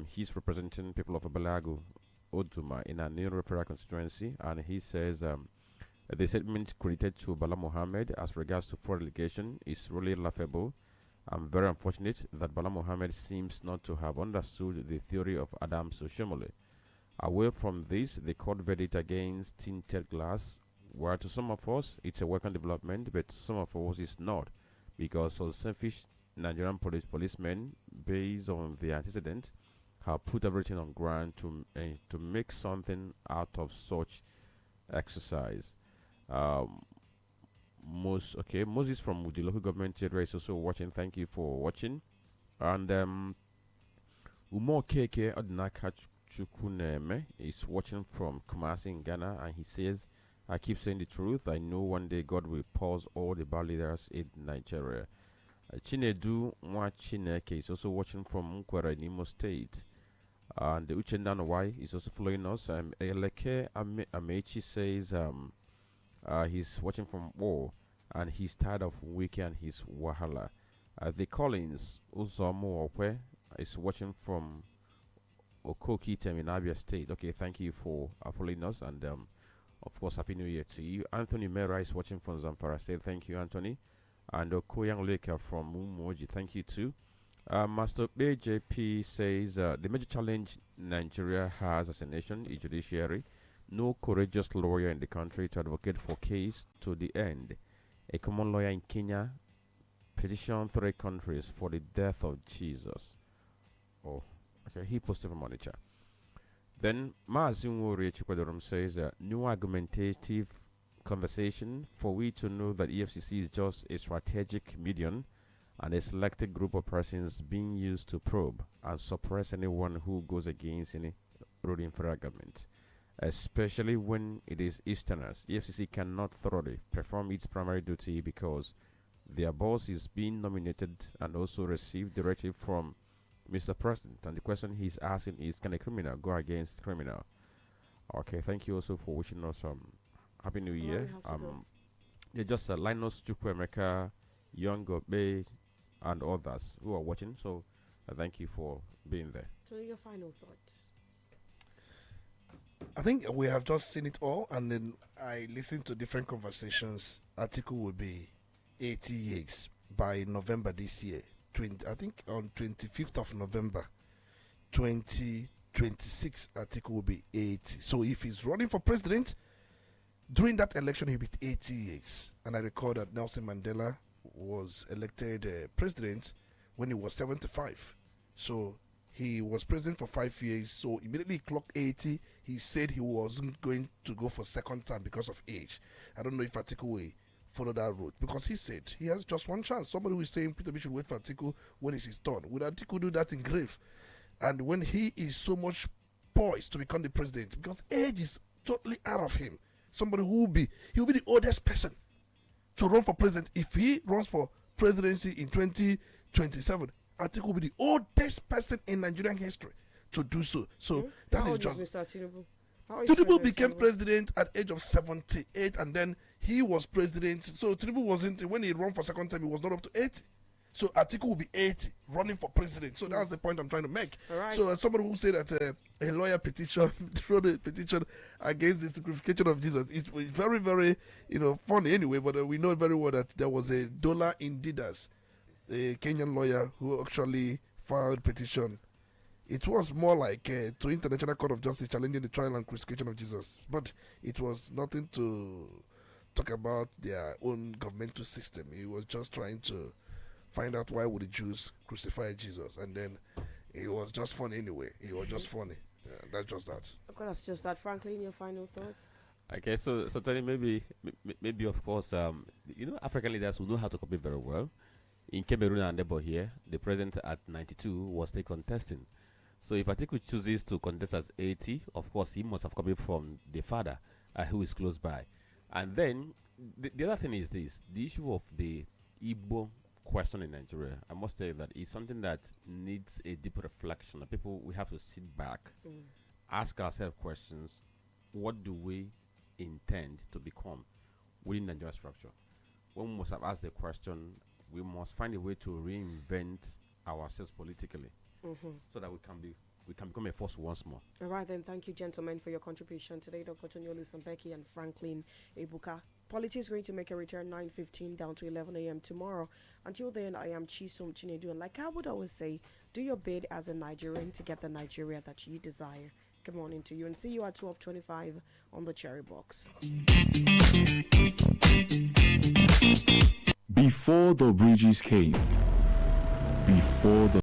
he's representing people of Balagu Oduma in a new referral constituency, and he says the statement credited to Bala Mohammed as regards to fraud allegation is really laughable. I'm very unfortunate that Bala Mohammed seems not to have understood the theory of Adam Soshomole. Away from this, the court verdict against tinted glass, where to some of us it's a welcome development, but to some of us it's not, because some selfish Nigerian policemen, based on the antecedent, have put everything on ground to make something out of such exercise. Moses from Mudi local government area is also watching. Thank you for watching. And Umo Keke Odinaka Chukuneme is watching from Kumasi in Ghana, and he says, "I keep saying the truth. I know one day God will pause all the bad leaders in Nigeria." Chinedu Mwachineke is also watching from Nkwara in Imo State. And the Uchendan Y is also following us. Eleke Amechi says he's watching from War, and he's tired of Wiki and his Wahala. The Collins Uzomo Okwe is watching from Okoki Tem in Abia State. Okay, thank you for following us, and of course, Happy New Year to you. Anthony Mera is watching from Zamfara State. Thank you, Anthony. And Okoyang Leka from Mumoji, thank you too. Master BJP says the major challenge Nigeria has as a nation is judiciary. No courageous lawyer in the country to advocate for case to the end. A common lawyer in Kenya petitioned 3 countries for the death of Jesus. Oh, okay, he posted from Onitsha. Then Maazunwo Chikwadorum says new argumentative conversation for we to know that EFCC is just a strategic medium and a selected group of persons being used to probe and suppress anyone who goes against any ruling federal government, especially when it is Easterners. EFCC cannot thoroughly perform its primary duty because their boss is being nominated and also received directive from Mr. President, and the question he's asking is, can a criminal go against criminal? Okay, thank you also for wishing us Happy New Year. Just Linus Chukwemeka, Young Bay, and others who are watching. So thank you for being there. So your final thoughts? I think we have just seen it all, and then I listened to different conversations. Article will be 80 years by November this year. I think on 25th of November 2026, article will be 80. So if he's running for president, during that election he'll be 80 years. And I recall that Nelson Mandela was elected president when he was 75. So he was president for 5 years. So immediately he clocked 80. He said he wasn't going to go for second time because of age. I don't know if article will follow that route, because he said he has just one chance. Somebody was saying Peter B should wait for Atiku when it's his turn. Would Atiku do that in grave? And when he is so much poised to become the president, because age is totally out of him. Somebody who he'll be the oldest person to run for president. If he runs for presidency in 20 27, Atiku will be the oldest person in Nigerian history to do so. So that How is old just. is Mr. Tinubu? How is Tinubu President became Tinubu? president at age of 78, and then he was president. So Tinubu wasn't, when he ran for second time, he was not up to 80. So Atiku will be 80 running for president. So that's the point I'm trying to make. Right. So as somebody who said that a lawyer petition wrote a petition against the sacrification of Jesus, it was very, very funny anyway. But we know very well that there was a Dola Indidas, a Kenyan lawyer who actually filed petition. It was more like to International Court of Justice challenging the trial and crucifixion of Jesus, but it was nothing to talk about their own governmental system. He was just trying to find out why would the Jews crucify Jesus, and then it was just fun anyway. It was just funny. That's just that. Okay, that's just that. Franklin, your final thoughts? Okay, so Tony, maybe of course, African leaders who know how to copy very well. In Cameroon and Nebo here, the president at 92 was still contesting. So if Atiku chooses to contest as 80, of course he must have copied from the father who is close by. And then the other thing is this: the issue of the Igbo question in Nigeria. I must say that it's something that needs a deeper reflection. People, we have to sit back, ask ourselves questions: what do we intend to become within the Nigerian structure? When we must have asked the question, we must find a way to reinvent ourselves politically, so that we can become a force once more. All right, then. Thank you, gentlemen, for your contribution today. Dr. Olisa Mbeki and Franklin Ebuka. Polity is going to make a return 9:15 down to 11 a.m. tomorrow. Until then, I am Chisom Chinedu, and like I would always say, do your bid as a Nigerian to get the Nigeria that you desire. Good morning to you, and see you at 12:25 on the Cherry Box. Before the bridges came, before the